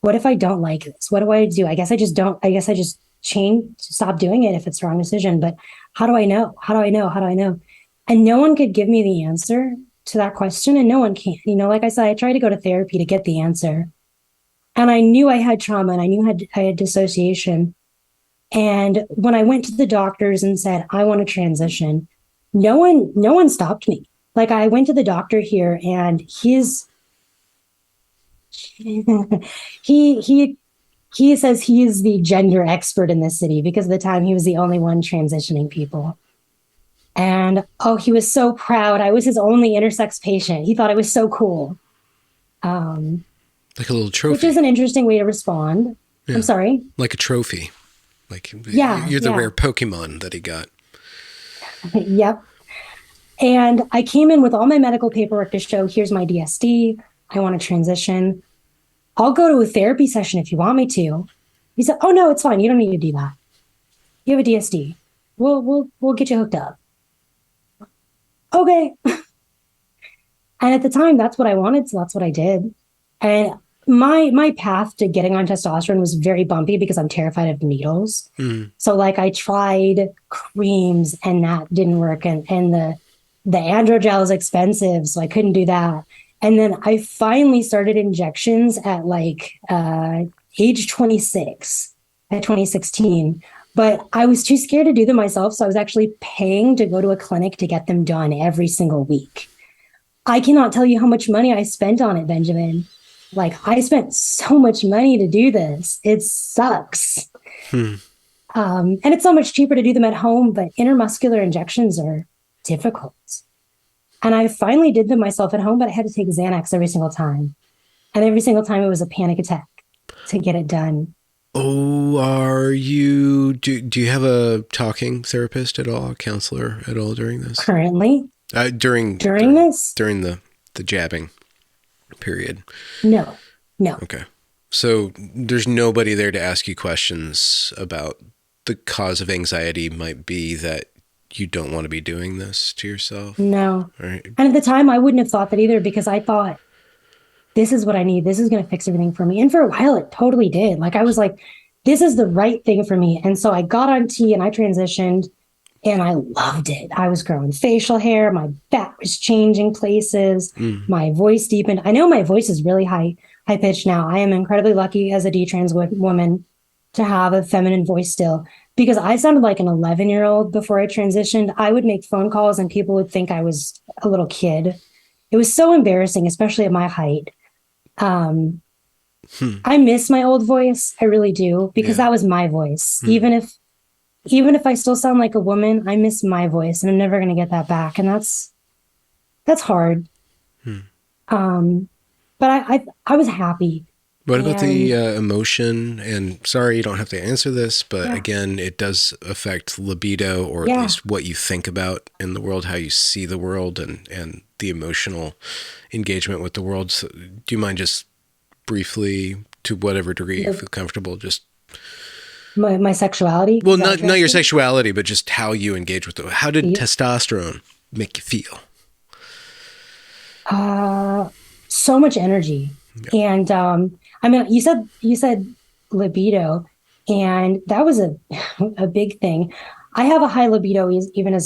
What if I don't like this? What do I do? I guess I just don't. I guess I just change, stop doing it if it's the wrong decision. But how do I know? How do I know? How do I know? And no one could give me the answer to that question, and no one can. You know, like I said, I tried to go to therapy to get the answer, and I knew I had trauma, and I knew I had dissociation. And when I went to the doctors and said I want to transition, no one stopped me. Like, I went to the doctor here, and he he says he is the gender expert in this city because at the time he was the only one transitioning people. And oh, he was so proud. I was his only intersex patient. He thought it was so cool. Um, Like a little which trophy. is an interesting way to respond. Yeah. I'm sorry. Like a trophy. Like, Yeah, you're the yeah. rare Pokemon that he got. Yep. And I came in with all my medical paperwork to show here's my DSD. I want to transition. I'll go to a therapy session if you want me to. He said, oh no, it's fine. You don't need to do that. You have a DSD. We'll get you hooked up. Okay. And at the time, that's what I wanted, so that's what I did. And my path to getting on testosterone was very bumpy because I'm terrified of needles. Mm. So like I tried creams and that didn't work, and the androgel is expensive, so I couldn't do that. And then I finally started injections at like age 26, at 2016. But I was too scared to do them myself, so I was actually paying to go to a clinic to get them done every single week. I cannot tell you how much money I spent on it, Benjamin. Like, I spent so much money to do this. It sucks. Hmm. And it's so much cheaper to do them at home, but intermuscular injections are difficult. And I finally did them myself at home, but I had to take Xanax every single time. And every single time it was a panic attack to get it done. Oh, do you have a talking therapist at all, a counselor at all during this? Currently, During this? During the jabbing period. No. Okay. So there's nobody there to ask you questions about the cause of anxiety might be that you don't want to be doing this to yourself? No. Right. And at the time, I wouldn't have thought that either because I thought, this is what I need. This is going to fix everything for me. And for a while, it totally did. Like, I was like, this is the right thing for me. And so I got on T and I transitioned and I loved it. I was growing facial hair. My back was changing places. My voice deepened. I know my voice is really high pitched now. I am incredibly lucky as a detrans woman to have a feminine voice still because I sounded like an 11-year-old before I transitioned. I would make phone calls and people would think I was a little kid. It was so embarrassing, especially at my height. I miss my old voice. I really do, because that was my voice. Even if I still sound like a woman, I miss my voice and I'm never going to get that back. And that's hard. But I was happy. What about the emotion? And sorry, you don't have to answer this, but again, it does affect libido, or at least what you think about in the world, how you see the world, and the emotional engagement with the world. So, do you mind just briefly, to whatever degree you feel comfortable, just my sexuality? Well, not your sexuality, but just how you engage with it. How did testosterone make you feel? So much energy. And I mean, you said libido. And that was a big thing. I have a high libido even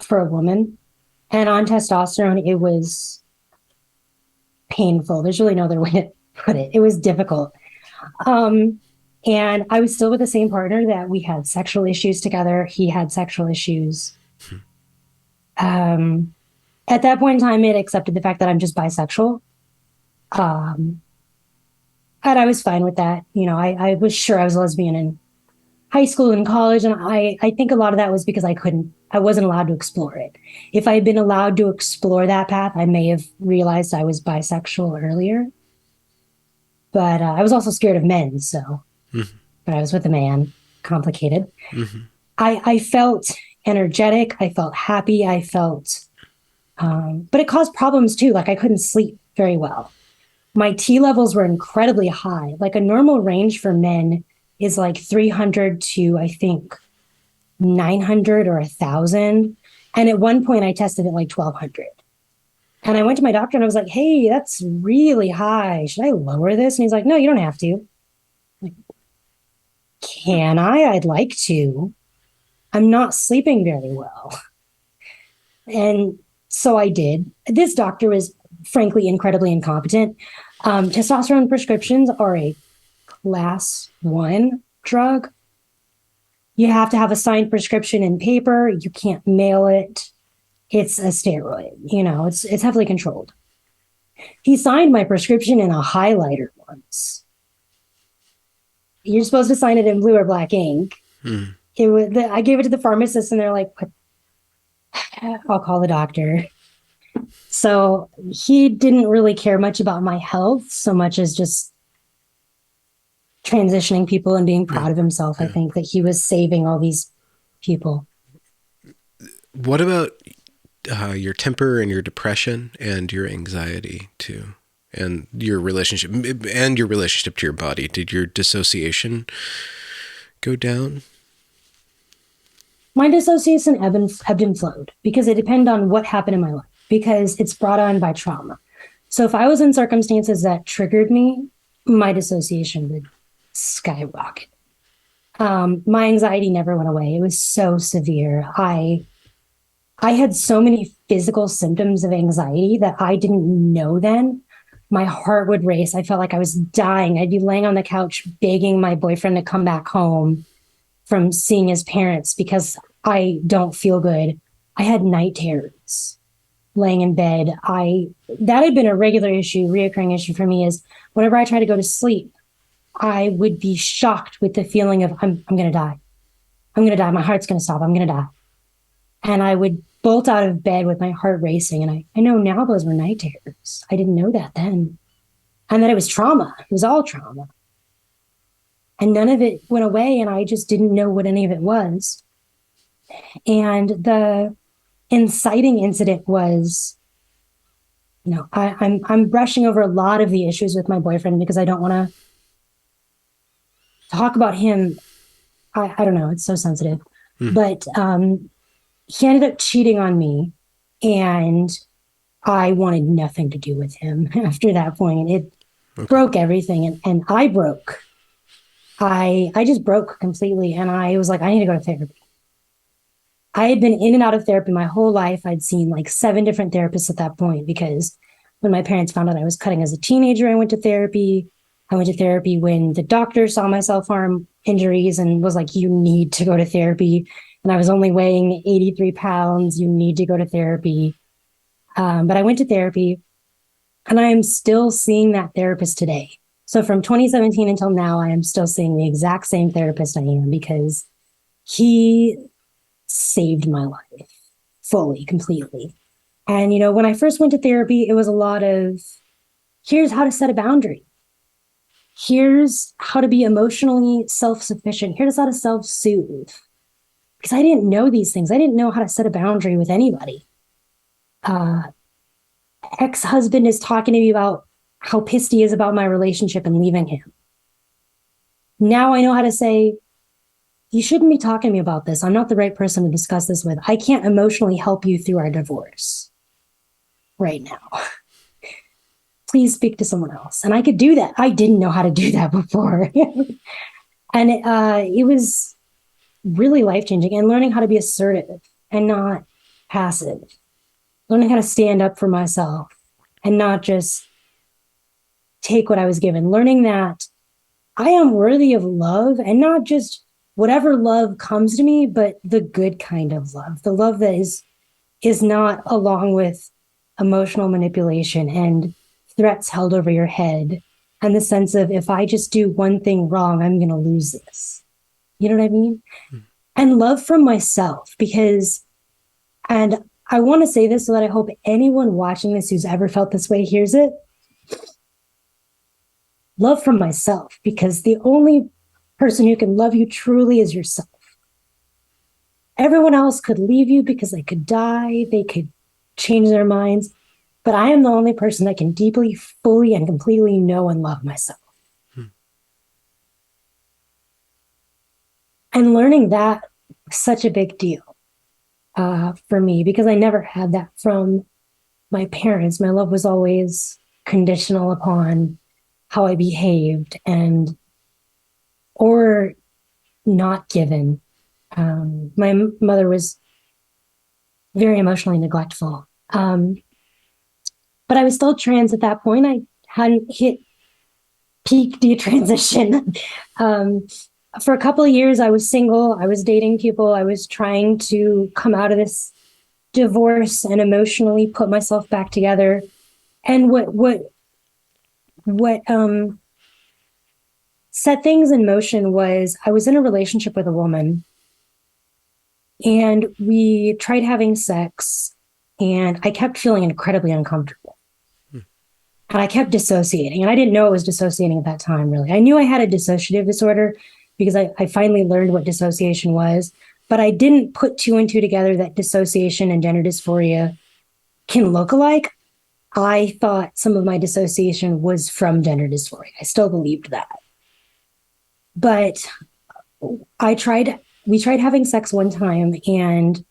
for a woman. And on testosterone, it was painful. There's really no other way to put it. It was difficult. Um, and I was still with the same partner that we had sexual issues together. He had sexual issues. Um, at that point in time, it accepted the fact that I'm just bisexual. Um, and I was fine with that. I was sure I was a lesbian in high school and college. And I think a lot of that was because I wasn't allowed to explore it. If I had been allowed to explore that path, I may have realized I was bisexual earlier. But I was also scared of men. So, but I was with a man, complicated. I felt energetic. I felt happy. But it caused problems too. Like I couldn't sleep very well. My T levels were incredibly high. Like a normal range for men is like 300 to, I think, 900 or 1,000. And at one point I tested at like 1,200. And I went to my doctor and I was like, hey, that's really high. Should I lower this? And he's like, no, you don't have to. I'm like, can I? I'd like to. I'm not sleeping very well. And so I did. This doctor was frankly incredibly incompetent. Testosterone prescriptions are a class 1 drug. You have to have a signed prescription in paper. You can't mail it. It's a steroid. It's heavily controlled. He signed my prescription in a highlighter once. You're supposed to sign it in blue or black ink. I gave it to the pharmacist and they're like, what? I'll call the doctor. So he didn't really care much about my health so much as just transitioning people and being proud of himself. I think that he was saving all these people. What about your temper and your depression and your anxiety too, and your relationship to your body? Did your dissociation go down? My dissociation ebbed and flowed because it depended on what happened in my life, because it's brought on by trauma. So if I was in circumstances that triggered me, my dissociation would skyrocket. My anxiety never went away. It was so severe. I had so many physical symptoms of anxiety that I didn't know then. My heart would race. I felt like I was dying. I'd be laying on the couch begging my boyfriend to come back home from seeing his parents because I don't feel good. I had night terrors laying in bed. That had been a reoccurring issue for me, is whenever I try to go to sleep, I would be shocked with the feeling of I'm going to die. I'm going to die. My heart's going to stop. I'm going to die. And I would bolt out of bed with my heart racing. And I know now those were night terrors. I didn't know that then. And that it was trauma. It was all trauma. And none of it went away. And I just didn't know what any of it was. And the inciting incident was, I'm brushing over a lot of the issues with my boyfriend because I don't want to talk about him. I don't know. It's so sensitive. But he ended up cheating on me, and I wanted nothing to do with him after that point. It broke everything, and I broke. I just broke completely, and I was like, I need to go to therapy. I had been in and out of therapy my whole life. I'd seen like 7 different therapists at that point, because when my parents found out I was cutting as a teenager, I went to therapy. I went to therapy when the doctor saw my self-harm injuries and was like, you need to go to therapy. And I was only weighing 83 pounds. You need to go to therapy. But I went to therapy, and I am still seeing that therapist today. So from 2017 until now, I am still seeing the exact same therapist I am, because he saved my life fully, completely. And, when I first went to therapy, it was a lot of, here's how to set a boundary. Here's how to be emotionally self-sufficient. Here's how to self-soothe. Because I didn't know these things. I didn't know how to set a boundary with anybody. Ex-husband is talking to me about how pissed he is about my relationship and leaving him. Now I know how to say, you shouldn't be talking to me about this. I'm not the right person to discuss this with. I can't emotionally help you through our divorce right now. please speak to someone else. And I could do that. I didn't know how to do that before. And it was really life changing, and learning how to be assertive and not passive, learning how to stand up for myself and not just take what I was given, learning that I am worthy of love, and not just whatever love comes to me, but the good kind of love, the love that is not along with emotional manipulation and threats held over your head, and the sense of, if I just do one thing wrong, I'm going to lose this. You know what I mean? Mm. And love from myself, because, and I want to say this so that I hope anyone watching this who's ever felt this way hears it. Love from myself, because the only person who can love you truly is yourself. Everyone else could leave you because they could die, they could change their minds, but I am the only person that can deeply, fully, and completely know and love myself. And learning that was such a big deal for me, because I never had that from my parents. My love was always conditional upon how I behaved, and or not given. My mother was very emotionally neglectful. But I was still trans at that point. I hadn't hit peak detransition. For a couple of years, I was single. I was dating people. I was trying to come out of this divorce and emotionally put myself back together. And what set things in motion was, I was in a relationship with a woman, and we tried having sex, and I kept feeling incredibly uncomfortable. And I kept dissociating, and I didn't know it was dissociating at that time, really. I knew I had a dissociative disorder because I finally learned what dissociation was, but I didn't put two and two together that dissociation and gender dysphoria can look alike. I thought some of my dissociation was from gender dysphoria. I still believed that. But we tried having sex one time, and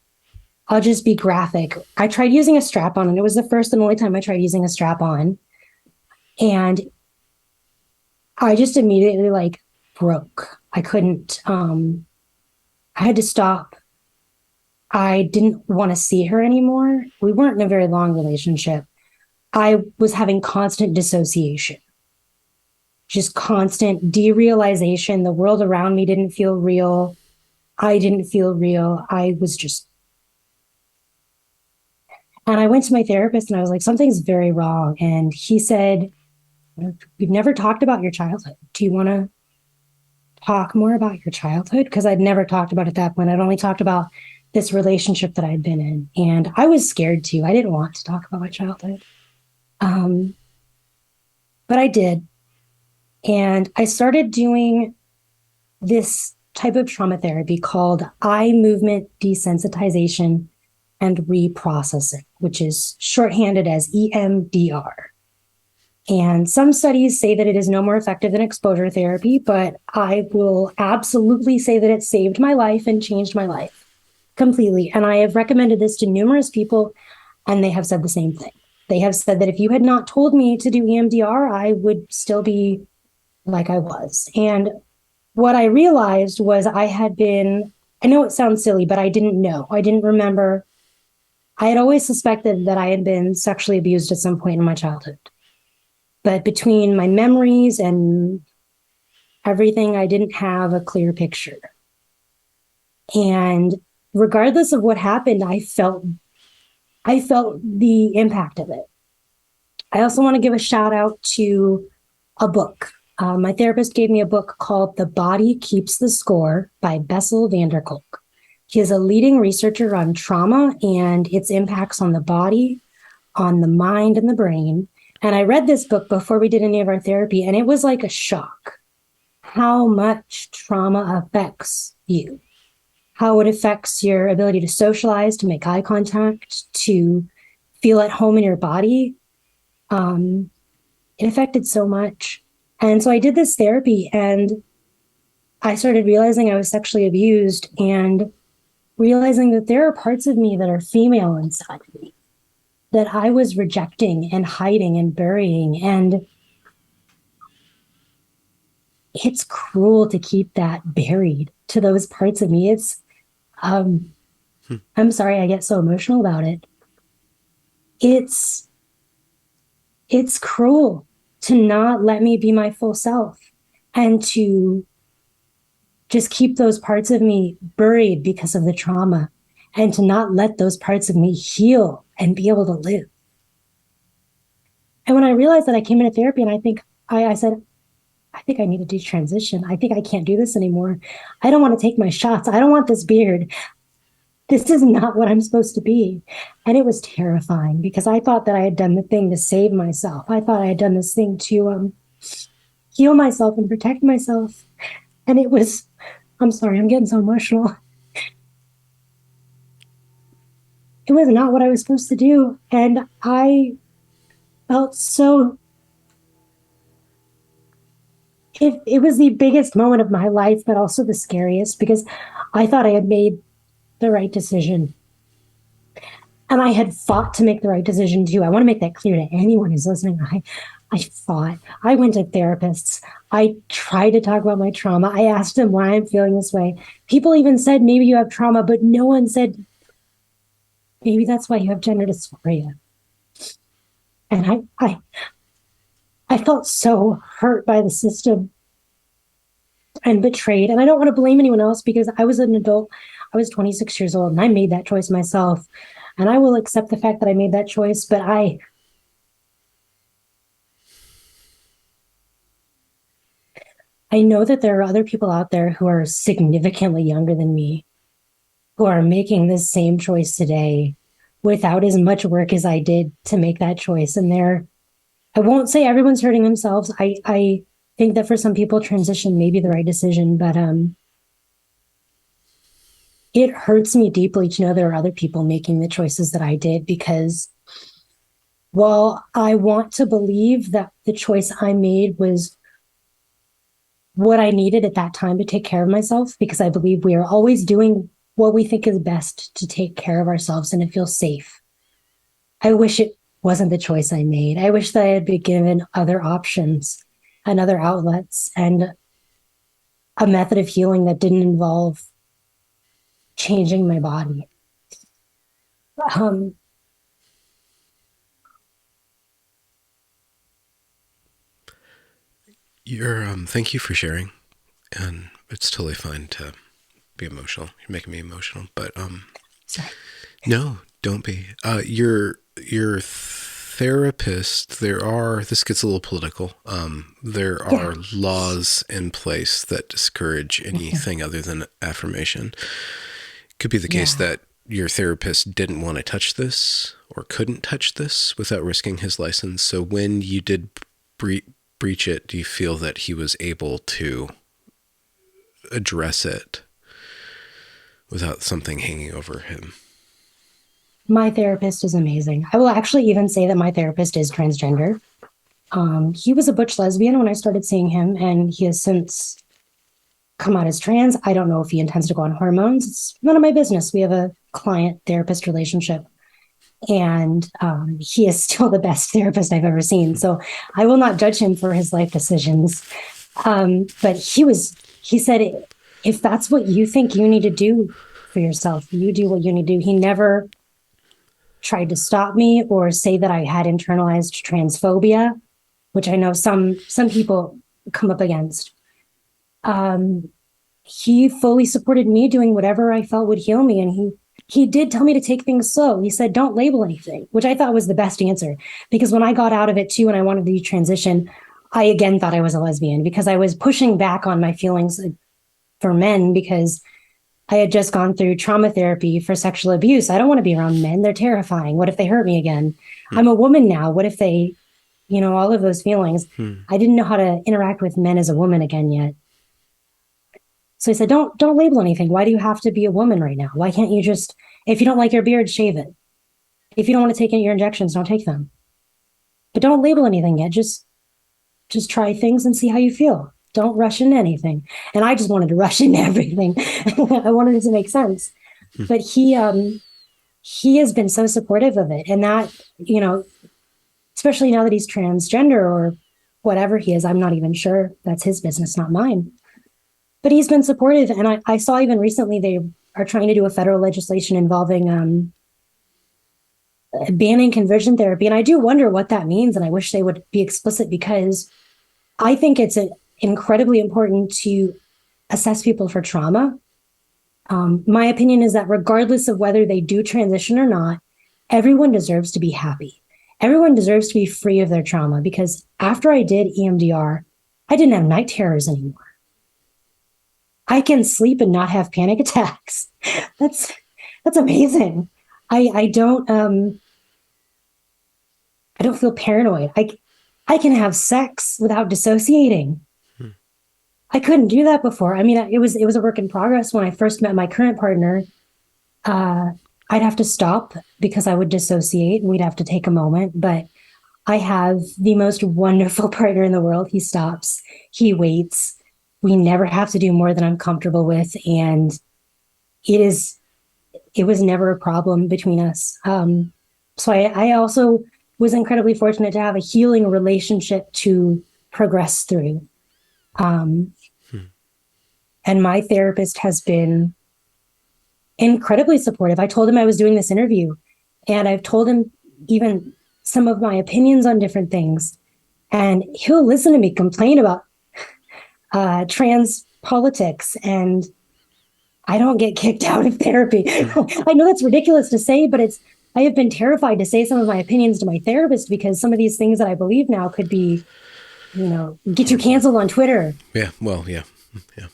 I'll just be graphic. I tried using a strap-on, and it was the first and only time I tried using a strap-on. And I just immediately broke. I couldn't, I had to stop. I didn't want to see her anymore. We weren't in a very long relationship. I was having constant dissociation, just constant derealization. The world around me didn't feel real. I didn't feel real. And I went to my therapist, and I was like, something's very wrong. And he said, we've never talked about your childhood. Do you want to talk more about your childhood? Because I'd never talked about it at that point. I'd only talked about this relationship that I'd been in. And I was scared too. I didn't want to talk about my childhood. But I did. And I started doing this type of trauma therapy called eye movement desensitization and reprocessing, which is shorthanded as EMDR. And some studies say that it is no more effective than exposure therapy, but I will absolutely say that it saved my life and changed my life completely. And I have recommended this to numerous people, and they have said the same thing. They have said that if you had not told me to do EMDR, I would still be like I was. And what I realized was I know it sounds silly, but I didn't know. I didn't remember. I had always suspected that I had been sexually abused at some point in my childhood. But between my memories and everything, I didn't have a clear picture. And regardless of what happened, I felt the impact of it. I also want to give a shout out to a book. My therapist gave me a book called The Body Keeps the Score by Bessel van der Kolk. He is a leading researcher on trauma and its impacts on the body, on the mind, and the brain. And I read this book before we did any of our therapy, and it was like a shock how much trauma affects you, how it affects your ability to socialize, to make eye contact, to feel at home in your body. It affected so much. And so I did this therapy, and I started realizing I was sexually abused, and realizing that there are parts of me that are female inside of me. that I was rejecting and hiding and burying. And it's cruel to keep that buried to those parts of me. Um, I'm sorry I get so emotional about it. It's, it's cruel to not let me be my full self and to just keep those parts of me buried because of the trauma and to not let those parts of me heal and be able to live. And when I realized that, I came into therapy and I said, I think I need to detransition. I think I can't do this anymore. I don't want to take my shots. I don't want this beard. This is not what I'm supposed to be. And it was terrifying because I thought that I had done the thing to save myself. I thought I had done this thing to heal myself and protect myself. And it was, I'm sorry, I'm getting so emotional. It was not what I was supposed to do. And I felt so, it was the biggest moment of my life, but also the scariest because I thought I had made the right decision. And I had fought to make the right decision too. I want to make that clear to anyone who's listening. I fought. I went to therapists. I tried to talk about my trauma. I asked them why I'm feeling this way. People even said, maybe you have trauma, but no one said, maybe that's why you have gender dysphoria. And I felt so hurt by the system and betrayed. And I don't want to blame anyone else because I was an adult. I was 26 years old and I made that choice myself. And I will accept the fact that I made that choice, but I know that there are other people out there who are significantly younger than me, who are making this same choice today without as much work as I did to make that choice. And I won't say everyone's hurting themselves. I think that for some people, transition may be the right decision, but it hurts me deeply to know there are other people making the choices that I did because while I want to believe that the choice I made was what I needed at that time to take care of myself, because I believe we are always doing what we think is best to take care of ourselves and to feel safe. I wish it wasn't the choice I made. I wish that I had been given other options and other outlets and a method of healing that didn't involve changing my body. Thank you for sharing, and it's totally fine to be emotional. You're making me emotional, but Sorry. no, don't be. Your therapist. This gets a little political. There are laws in place that discourage anything other than affirmation. Could be the case that your therapist didn't want to touch this or couldn't touch this without risking his license. So when you did breach it, do you feel that he was able to address it without something hanging over him? My therapist is amazing. I will actually even say that my therapist is transgender. He was a butch lesbian when I started seeing him, and he has since come out as trans. I don't know if he intends to go on hormones. It's none of my business. We have a client-therapist relationship, and he is still the best therapist I've ever seen. So I will not judge him for his life decisions. But he said, if that's what you think you need to do for yourself, you do what you need to do. He never tried to stop me or say that I had internalized transphobia, which I know some people come up against. He fully supported me doing whatever I felt would heal me. And he did tell me to take things slow. He said, don't label anything, which I thought was the best answer. Because when I got out of it too, and I wanted to transition, I again thought I was a lesbian because I was pushing back on my feelings for men because I had just gone through trauma therapy for sexual abuse. I don't want to be around men. They're terrifying. What if they hurt me again? I'm a woman now. What if they, all of those feelings. I didn't know how to interact with men as a woman again yet. So he said, don't label anything. Why do you have to be a woman right now? Why can't you just, if you don't like your beard, shave it. If you don't want to take your injections, don't take them. But don't label anything yet. Just try things and see how you feel. Don't rush into anything. And I just wanted to rush into everything. I wanted it to make sense. But he he has been so supportive of it. And that, you know, especially now that he's transgender or whatever he is, I'm not even sure. That's his business, not mine. But he's been supportive. And I saw even recently they are trying to do a federal legislation involving banning conversion therapy. And I do wonder what that means. And I wish they would be explicit, because I think it's incredibly important to assess people for trauma. My opinion is that regardless of whether they do transition or not, everyone deserves to be happy. Everyone deserves to be free of their trauma, because after I did EMDR, I didn't have night terrors anymore. I can sleep and not have panic attacks. That's amazing. I don't feel paranoid. I can have sex without dissociating. I couldn't do that before. I mean, it was a work in progress. When I first met my current partner, I'd have to stop because I would dissociate and we'd have to take a moment. But I have the most wonderful partner in the world. He stops, he waits. We never have to do more than I'm comfortable with. And it was never a problem between us. So I also was incredibly fortunate to have a healing relationship to progress through. And my therapist has been incredibly supportive. I told him I was doing this interview, and I've told him even some of my opinions on different things. And he'll listen to me complain about trans politics, and I don't get kicked out of therapy. I know that's ridiculous to say, but I have been terrified to say some of my opinions to my therapist, because some of these things that I believe now could be, get you canceled on Twitter. Yeah. Well, yeah. Yeah.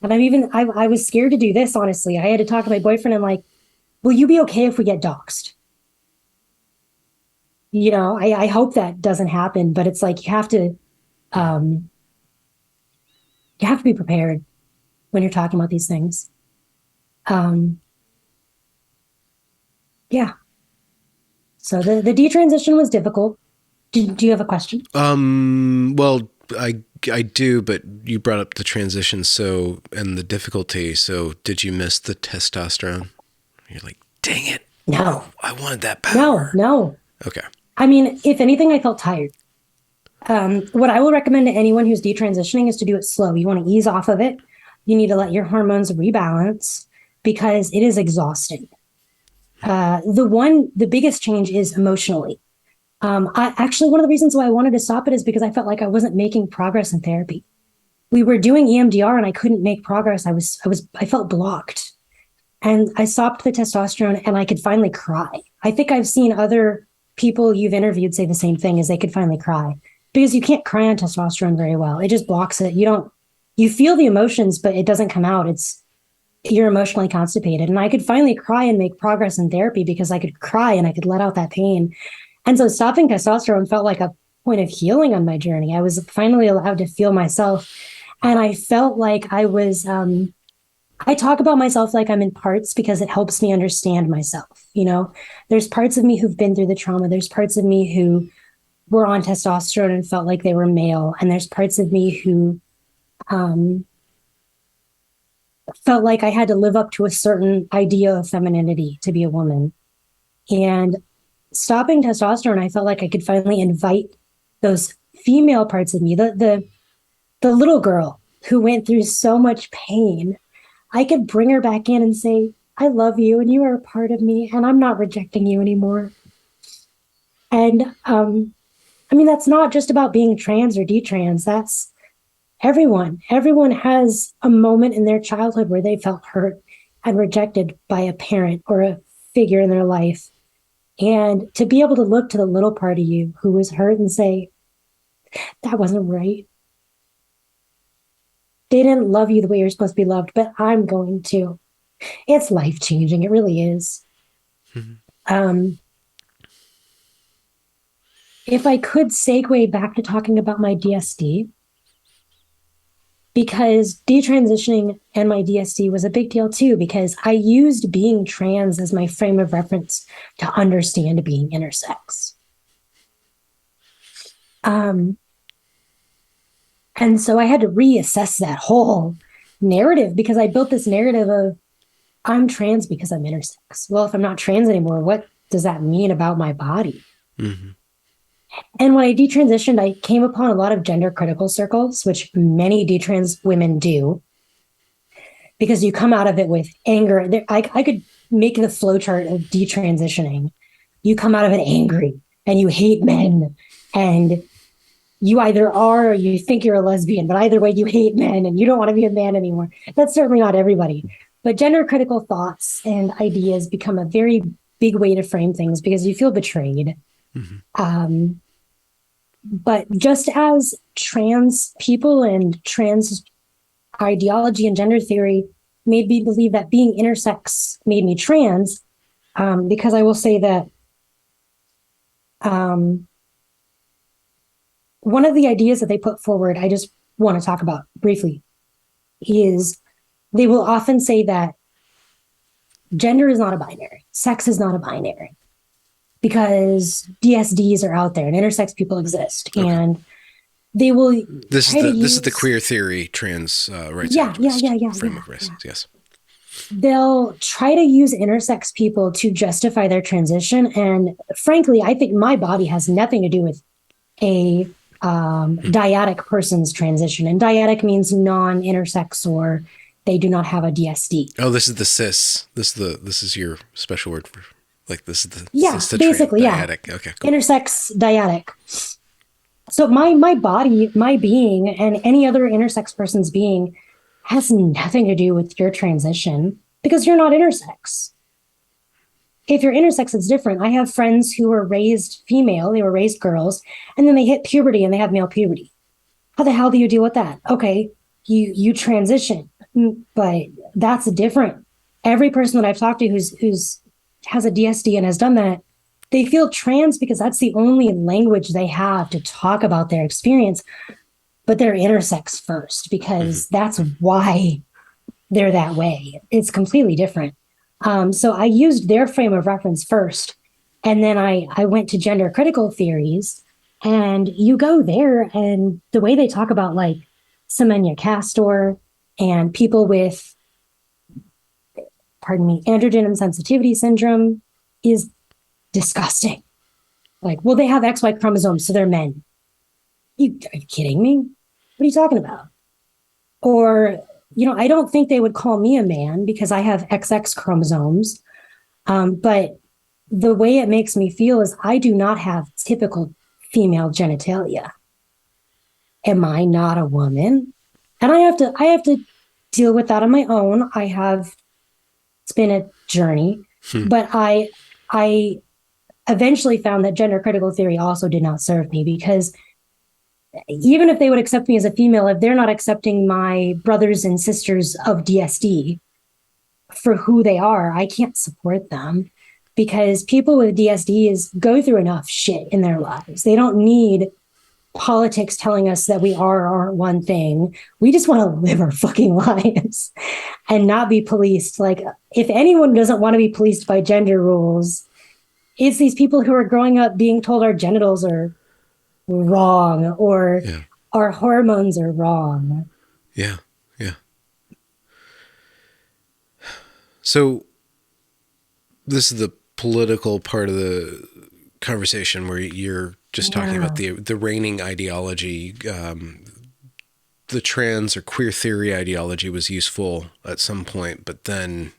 And I was scared to do this, honestly. I had to talk to my boyfriend and like, will you be okay if we get doxxed? I hope that doesn't happen, but it's like, you have to be prepared when you're talking about these things. Yeah. So the detransition was difficult. Do you have a question? Well, I do, but you brought up the transition, and the difficulty. So did you miss the testosterone? You're like, dang it. No. I wanted that power. No. Okay. I mean, if anything, I felt tired. What I will recommend to anyone who's detransitioning is to do it slow. You want to ease off of it. You need to let your hormones rebalance, because it is exhausting. The biggest change is emotionally. One of the reasons why I wanted to stop it is because I felt like I wasn't making progress in therapy. We were doing EMDR and I couldn't make progress. I felt blocked, and I stopped the testosterone and I could finally cry. I think I've seen other people you've interviewed say the same thing, is they could finally cry, because you can't cry on testosterone very well. It just blocks it. You feel the emotions, but it doesn't come out. You're emotionally constipated. And I could finally cry and make progress in therapy because I could cry and I could let out that pain. And so stopping testosterone felt like a point of healing on my journey. I was finally allowed to feel myself. And I felt like I talk about myself like I'm in parts because it helps me understand myself. There's parts of me who've been through the trauma. There's parts of me who were on testosterone and felt like they were male. And there's parts of me who felt like I had to live up to a certain idea of femininity to be a woman. And stopping testosterone, I felt like I could finally invite those female parts of me, the little girl who went through so much pain. I could bring her back in and say, I love you and you are a part of me and I'm not rejecting you anymore. And that's not just about being trans or detrans. That's everyone. Everyone has a moment in their childhood where they felt hurt and rejected by a parent or a figure in their life. And to be able to look to the little part of you who was hurt and say, that wasn't right. They didn't love you the way you're supposed to be loved, but I'm going to. It's life-changing. It really is. Mm-hmm. If I could segue back to talking about my DSD, because detransitioning and my DSD was a big deal too, because I used being trans as my frame of reference to understand being intersex. And so I had to reassess that whole narrative, because I built this narrative of I'm trans because I'm intersex. Well, if I'm not trans anymore, what does that mean about my body? Mm-hmm. And when I detransitioned, I came upon a lot of gender critical circles, which many detrans women do, because you come out of it with anger. I could make the flowchart of detransitioning. You come out of it angry and you hate men, and you either are or you think you're a lesbian, but either way, you hate men and you don't want to be a man anymore. That's certainly not everybody. But gender critical thoughts and ideas become a very big way to frame things because you feel betrayed. Mm-hmm. But just as trans people and trans ideology and gender theory made me believe that being intersex made me trans, because I will say that one of the ideas that they put forward, I just want to talk about briefly, is they will often say that gender is not a binary, sex is not a binary, because DSDs are out there and intersex people exist. Okay. And they will. This is the queer theory trans rights activist frame of race. Yes. They'll try to use intersex people to justify their transition. And frankly, I think my body has nothing to do with a dyadic person's transition. And dyadic means non-intersex, or they do not have a DSD. Oh, this is the cis. This is your special word for, like, this is the basically dyadic. Okay, cool. Intersex dyadic. So my body, my being, and any other intersex person's being has nothing to do with your transition because you're not intersex. If you're intersex, it's different. I have friends who were raised female, they were raised girls, and then they hit puberty and they have male puberty. How the hell do you deal with that? Okay, you transition, but that's different. Every person that I've talked to who's has a DSD and has done that, they feel trans because that's the only language they have to talk about their experience, but they're intersex first because that's why they're that way. It's completely different. So I used their frame of reference first, and then I went to gender critical theories, and you go there, and the way they talk about like Semenya Castor and people with, androgen insensitivity syndrome is disgusting. Like, well, they have XY chromosomes, so they're men. Are you kidding me? What are you talking about? Or, I don't think they would call me a man because I have XX chromosomes. But the way it makes me feel is I do not have typical female genitalia. Am I not a woman? And I have to deal with that on my own. It's been a journey, but I eventually found that gender critical theory also did not serve me, because even if they would accept me as a female, if they're not accepting my brothers and sisters of DSD for who they are, I can't support them, because people with DSDs go through enough shit in their lives. They don't need politics telling us that we are or aren't one thing. We just want to live our fucking lives and not be policed. Like, if anyone doesn't want to be policed by gender rules, it's these people who are growing up being told our genitals are wrong or our hormones are wrong. Yeah. Yeah. So this is the political part of the conversation where you're just talking about the reigning ideology. The trans or queer theory ideology was useful at some point, but then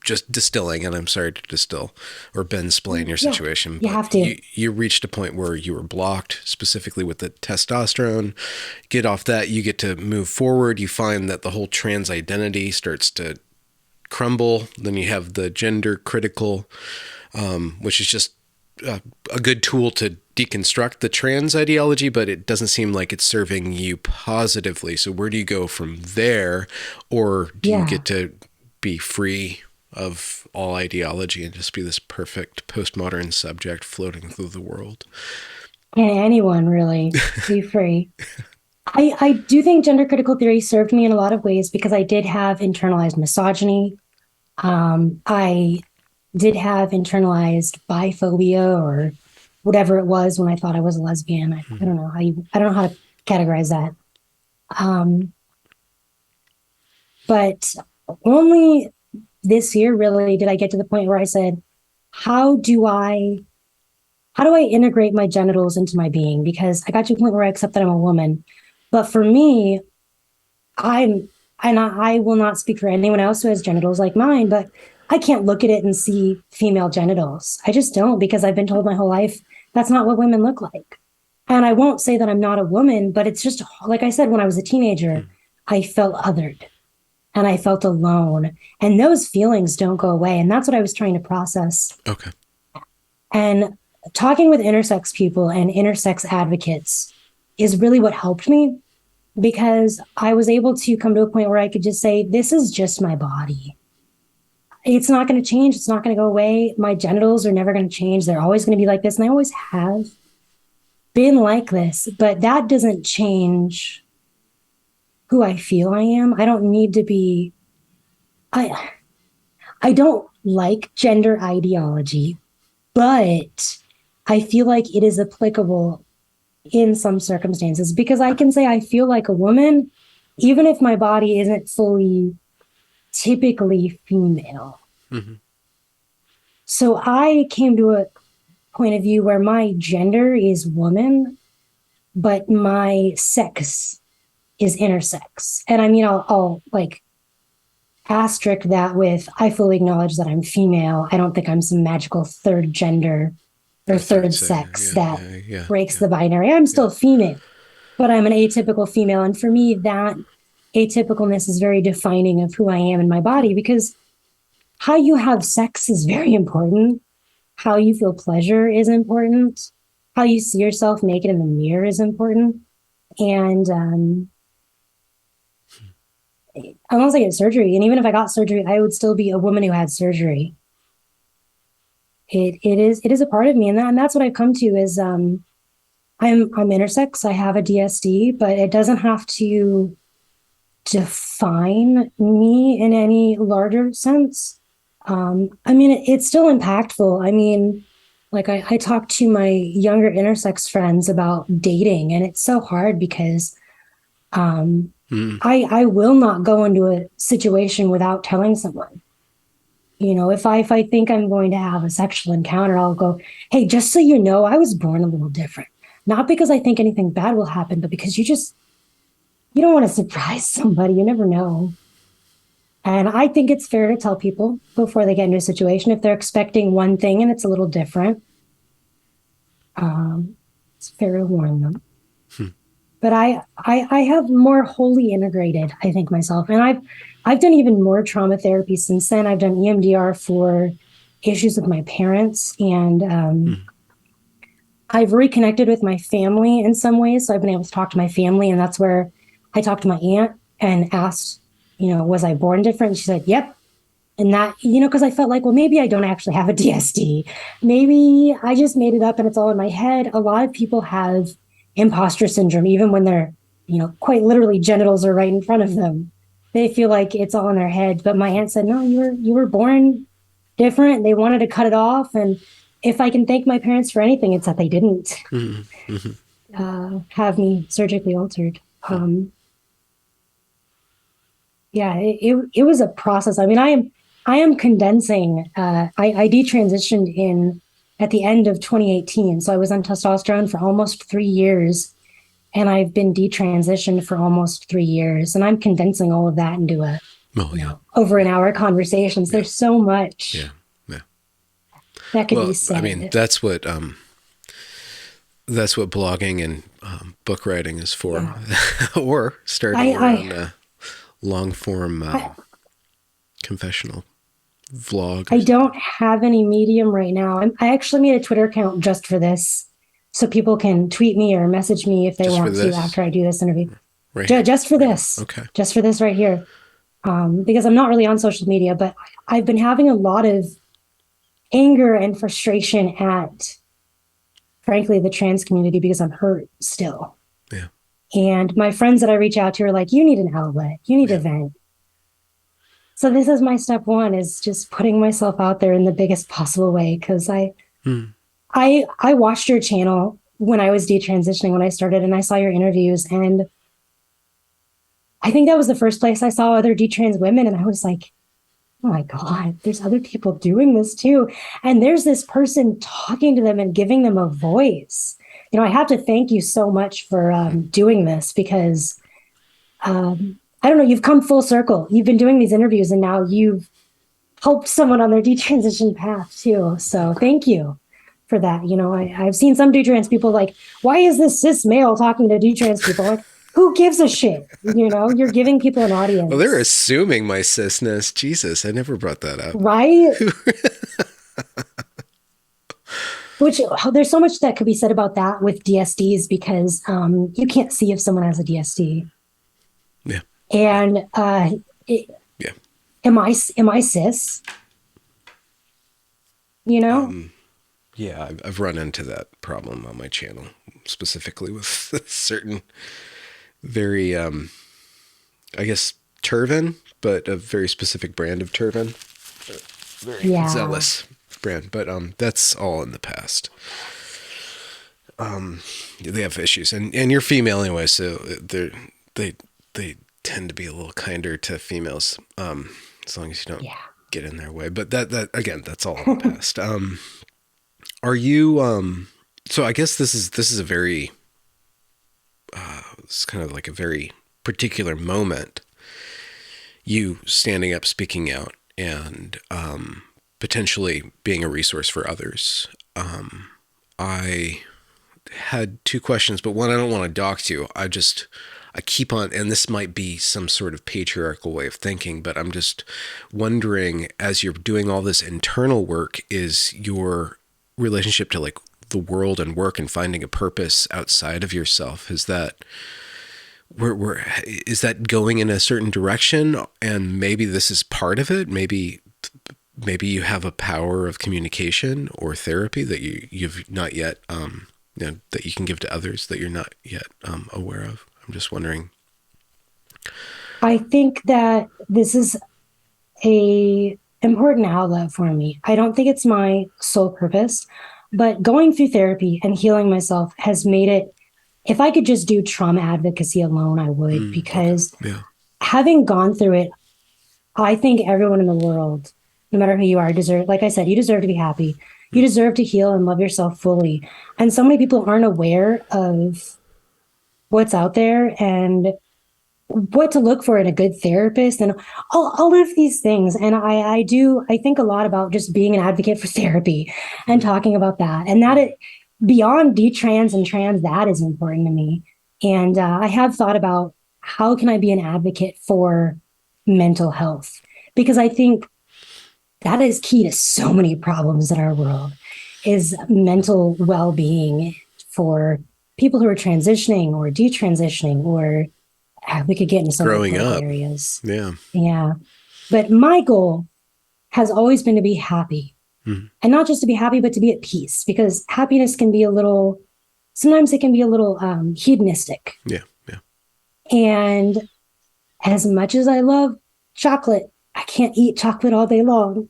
just distilling, and I'm sorry to distill or Ben-splain your situation, but you have to. You reached a point where you were blocked, specifically with the testosterone. Get off that, you get to move forward. You find that the whole trans identity starts to crumble. Then you have the gender critical, which is just a good tool to deconstruct the trans ideology, but it doesn't seem like it's serving you positively. So where do you go from there? Or do you get to be free of all ideology and just be this perfect postmodern subject floating through the world? Can anyone really be free? I do think gender critical theory served me in a lot of ways, because I did have internalized misogyny. I did have internalized biphobia, or whatever it was when I thought I was a lesbian. I don't know how to categorize that. But only this year really did I get to the point where I said, how do I how do I integrate my genitals into my being? Because I got to a point where I accept that I'm a woman. But for me, I'm, and I will not speak for anyone else who has genitals like mine, but I can't look at it and see female genitals. I just don't, because I've been told my whole life that's not what women look like. And I won't say that I'm not a woman, but it's just like I said, when I was a teenager, I felt othered and I felt alone. And those feelings don't go away. And that's what I was trying to process. Okay. And talking with intersex people and intersex advocates is really what helped me, because I was able to come to a point where I could just say, this is just my body. It's not going to change. It's not going to go away. My genitals are never going to change. They're always going to be like this. And they always have been like this, but that doesn't change who I feel I am. I don't need to be, I don't like gender ideology, but I feel like it is applicable in some circumstances, because I can say I feel like a woman, even if my body isn't fully typically female. Mm-hmm. So I came to a point of view where my gender is woman, but my sex is intersex. And I mean, I'll like asterisk that with, I fully acknowledge that I'm female. I don't think I'm some magical third gender or third sex that breaks the binary. I'm still female, but I'm an atypical female. And for me, that atypicalness is very defining of who I am in my body, because how you have sex is very important. How you feel pleasure is important. How you see yourself naked in the mirror is important. And unless I get surgery, and even if I got surgery, I would still be a woman who had surgery. It is a part of me, and that's what I've come to is I'm intersex. I have a DSD, but it doesn't have to define me in any larger sense. I mean, it's still impactful. I mean, like I talk to my younger intersex friends about dating, and it's so hard because I will not go into a situation without telling someone. You know, if I think I'm going to have a sexual encounter, I'll go, hey, just so you know, I was born a little different. Not because I think anything bad will happen, but because you don't want to surprise somebody. You never know. And I think it's fair to tell people before they get into a situation, if they're expecting one thing and it's a little different, it's fair to warn them. But I have more wholly integrated, I think, myself. And I've done even more trauma therapy since then. I've done EMDR for issues with my parents, and I've reconnected with my family in some ways. So I've been able to talk to my family, and that's where I talked to my aunt and asked, was I born different? She said, yep. And that, because I felt like, well, maybe I don't actually have a DSD. Maybe I just made it up and it's all in my head. A lot of people have imposter syndrome, even when they're, quite literally genitals are right in front of them. They feel like it's all in their head. But my aunt said, no, you were born different. They wanted to cut it off. And if I can thank my parents for anything, it's that they didn't have me surgically altered. Yeah, it was a process. I mean, I am condensing. I detransitioned at the end of 2018. So I was on testosterone for almost 3 years, and I've been detransitioned for almost 3 years. And I'm condensing all of that into over an hour conversation. So there's so much that could be said. I mean, that's what blogging and book writing is for, or starting on long form confessional vlog. I don't have any medium right now. I actually made a Twitter account just for this, so people can tweet me or message me if they want to after I do this interview. Right. Just for this. Okay. Just for this right here. Because I'm not really on social media, but I've been having a lot of anger and frustration at, frankly, the trans community, because I'm hurt still. Yeah. And my friends that I reach out to are like, you need an outlet. You need a vent. So this is my step one, is just putting myself out there in the biggest possible way. Because I watched your channel when I was detransitioning, when I started, and I saw your interviews. And I think that was the first place I saw other detrans women. And I was like, oh my God, there's other people doing this too. And there's this person talking to them and giving them a voice. I have to thank you so much for doing this because I don't know, you've come full circle. You've been doing these interviews and now you've helped someone on their detransition path too. So thank you for that. I've seen some detrans people like, why is this cis male talking to detrans people? Like, who gives a shit? You're giving people an Well, they're audience. assuming my cisness. Jesus, I never brought that up. Right? Which there's so much that could be said about that with DSDs because you can't see if someone has a DSD. Yeah. And Yeah. am I cis? You know? Yeah, I've run into that problem on my channel, specifically with certain very, I guess, turban, but a very specific brand of turban. Very zealous brand, but that's all in the past. They have issues, and you're female anyway, so they tend to be a little kinder to females, as long as you don't get in their way. But that again, that's all in the past. Are you so I guess this is a very it's kind of like a very particular moment, you standing up, speaking out, and potentially being a resource for others. I had two questions, but one I don't want to dock you. I keep on, and this might be some sort of patriarchal way of thinking, but I'm just wondering, as you're doing all this internal work, is your relationship to like the world and work and finding a purpose outside of yourself, is that is that going in a certain direction? And maybe this is part of it. Maybe you have a power of communication or therapy that you've not yet, that you can give to others that you're not yet aware of. I'm just wondering. I think that this is a important outlet for me. I don't think it's my sole purpose, but going through therapy and healing myself has made it, if I could just do trauma advocacy alone, I would, because having gone through it, I think everyone in the world, no matter who you are, like I said, you deserve to be happy. You deserve to heal and love yourself fully. And so many people aren't aware of what's out there and what to look for in a good therapist and all of these things. And I think a lot about just being an advocate for therapy and talking about that. And beyond detrans and trans, that is important to me. And I have thought about how can I be an advocate for mental health? Because I think that is key to so many problems in our world, is mental well-being for people who are transitioning or detransitioning, or we could get into some growing up areas. Yeah. But my goal has always been to be happy. And not just to be happy, but to be at peace, because happiness can be sometimes it can be a little hedonistic. Yeah. And as much as I love chocolate, I can't eat chocolate all day long.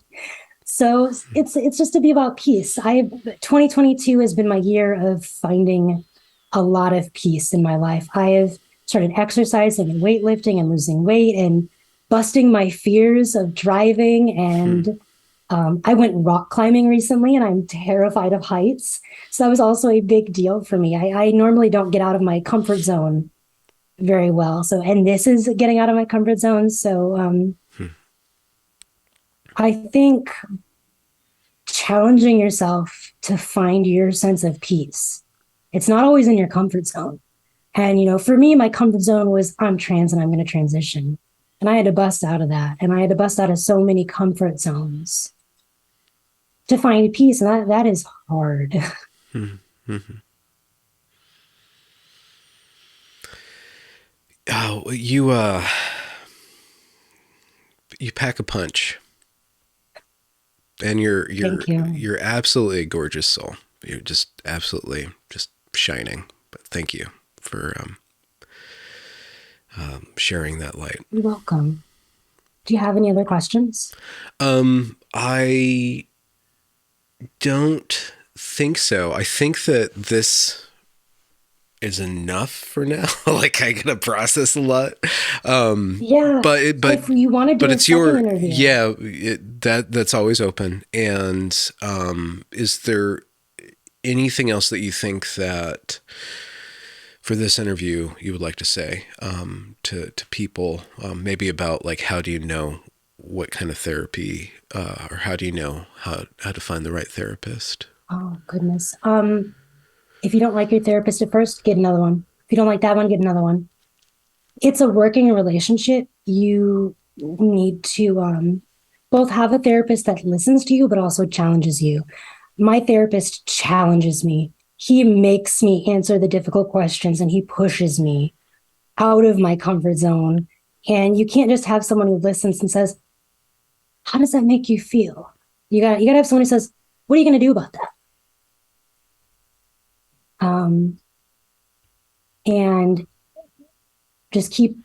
So it's just to be about peace. 2022 has been my year of finding a lot of peace in my life. I have started exercising and weightlifting and losing weight and busting my fears of driving. And I went rock climbing recently, and I'm terrified of heights. So that was also a big deal for me. I normally don't get out of my comfort zone very well. And this is getting out of my comfort zone. So I think challenging yourself to find your sense of peace. It's not always in your comfort zone. And, for me, my comfort zone was I'm trans and I'm going to transition. And I had to bust out of that. And I had to bust out of so many comfort zones to find peace. And that is hard. Oh, you pack a punch, and you're absolutely a gorgeous soul. You're just absolutely just shining. But thank you for sharing that light. You're welcome. Do you have any other questions? I don't think so. I think that is enough for now. Like I gotta process a lot. Yeah. But it, If you want to do a it's second your, interview, yeah, that's always open. And, is there anything else that you think that for this interview you would like to say, to people, maybe about like, how do you know what kind of therapy, or how do you know how to find the right therapist? oh goodness. If you don't like your therapist at first, get another one. If you don't like that one, get another one. It's a working relationship. You need to both have a therapist that listens to you, but also challenges you. My therapist challenges me. He makes me answer the difficult questions and he pushes me out of my comfort zone. And you can't just have someone who listens and says, how does that make you feel? You gotta have someone who says, what are you gonna do about that? Um, and just keep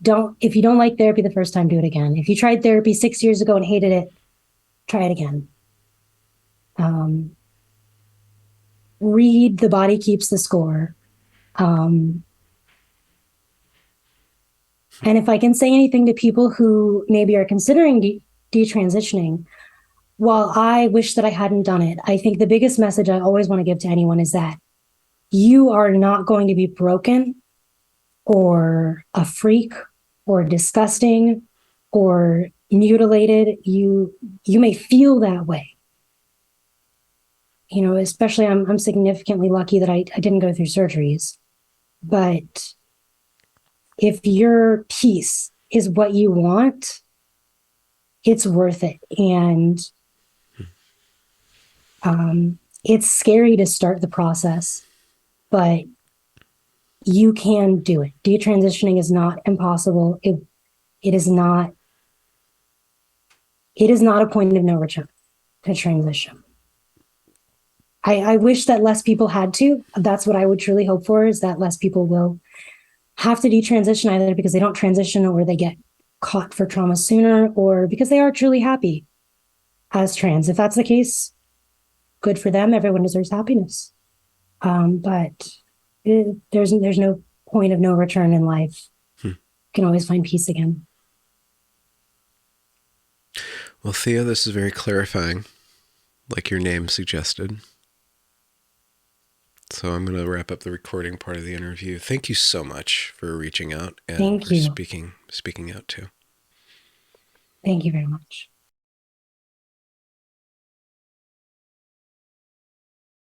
don't if you don't like therapy the first time, do it again. If you tried therapy 6 years ago and hated it, try it again. Um, read The Body Keeps the Score. Um, and if I can say anything to people who maybe are considering detransitioning, while I wish that I hadn't done it, I think the biggest message I always want to give to anyone is that you are not going to be broken or a freak or disgusting or mutilated. You may feel that way. You know, especially I'm significantly lucky that I didn't go through surgeries. But if your peace is what you want, it's worth it. And it's scary to start the process, but you can do it. Detransitioning is not impossible. It is not. It is not a point of no return to transition. I wish that less people had to. That's what I would truly hope for, is that less people will have to detransition, either because they don't transition or they get caught for trauma sooner, or because they are truly happy as trans. If that's the case, good for them. Everyone deserves happiness. But there's no point of no return in life. You can always find peace again. Well, Theo, this is very clarifying, like your name suggested. So I'm going to wrap up the recording part of the interview. Thank you so much for reaching out and Thank for you. speaking out too. Thank you very much.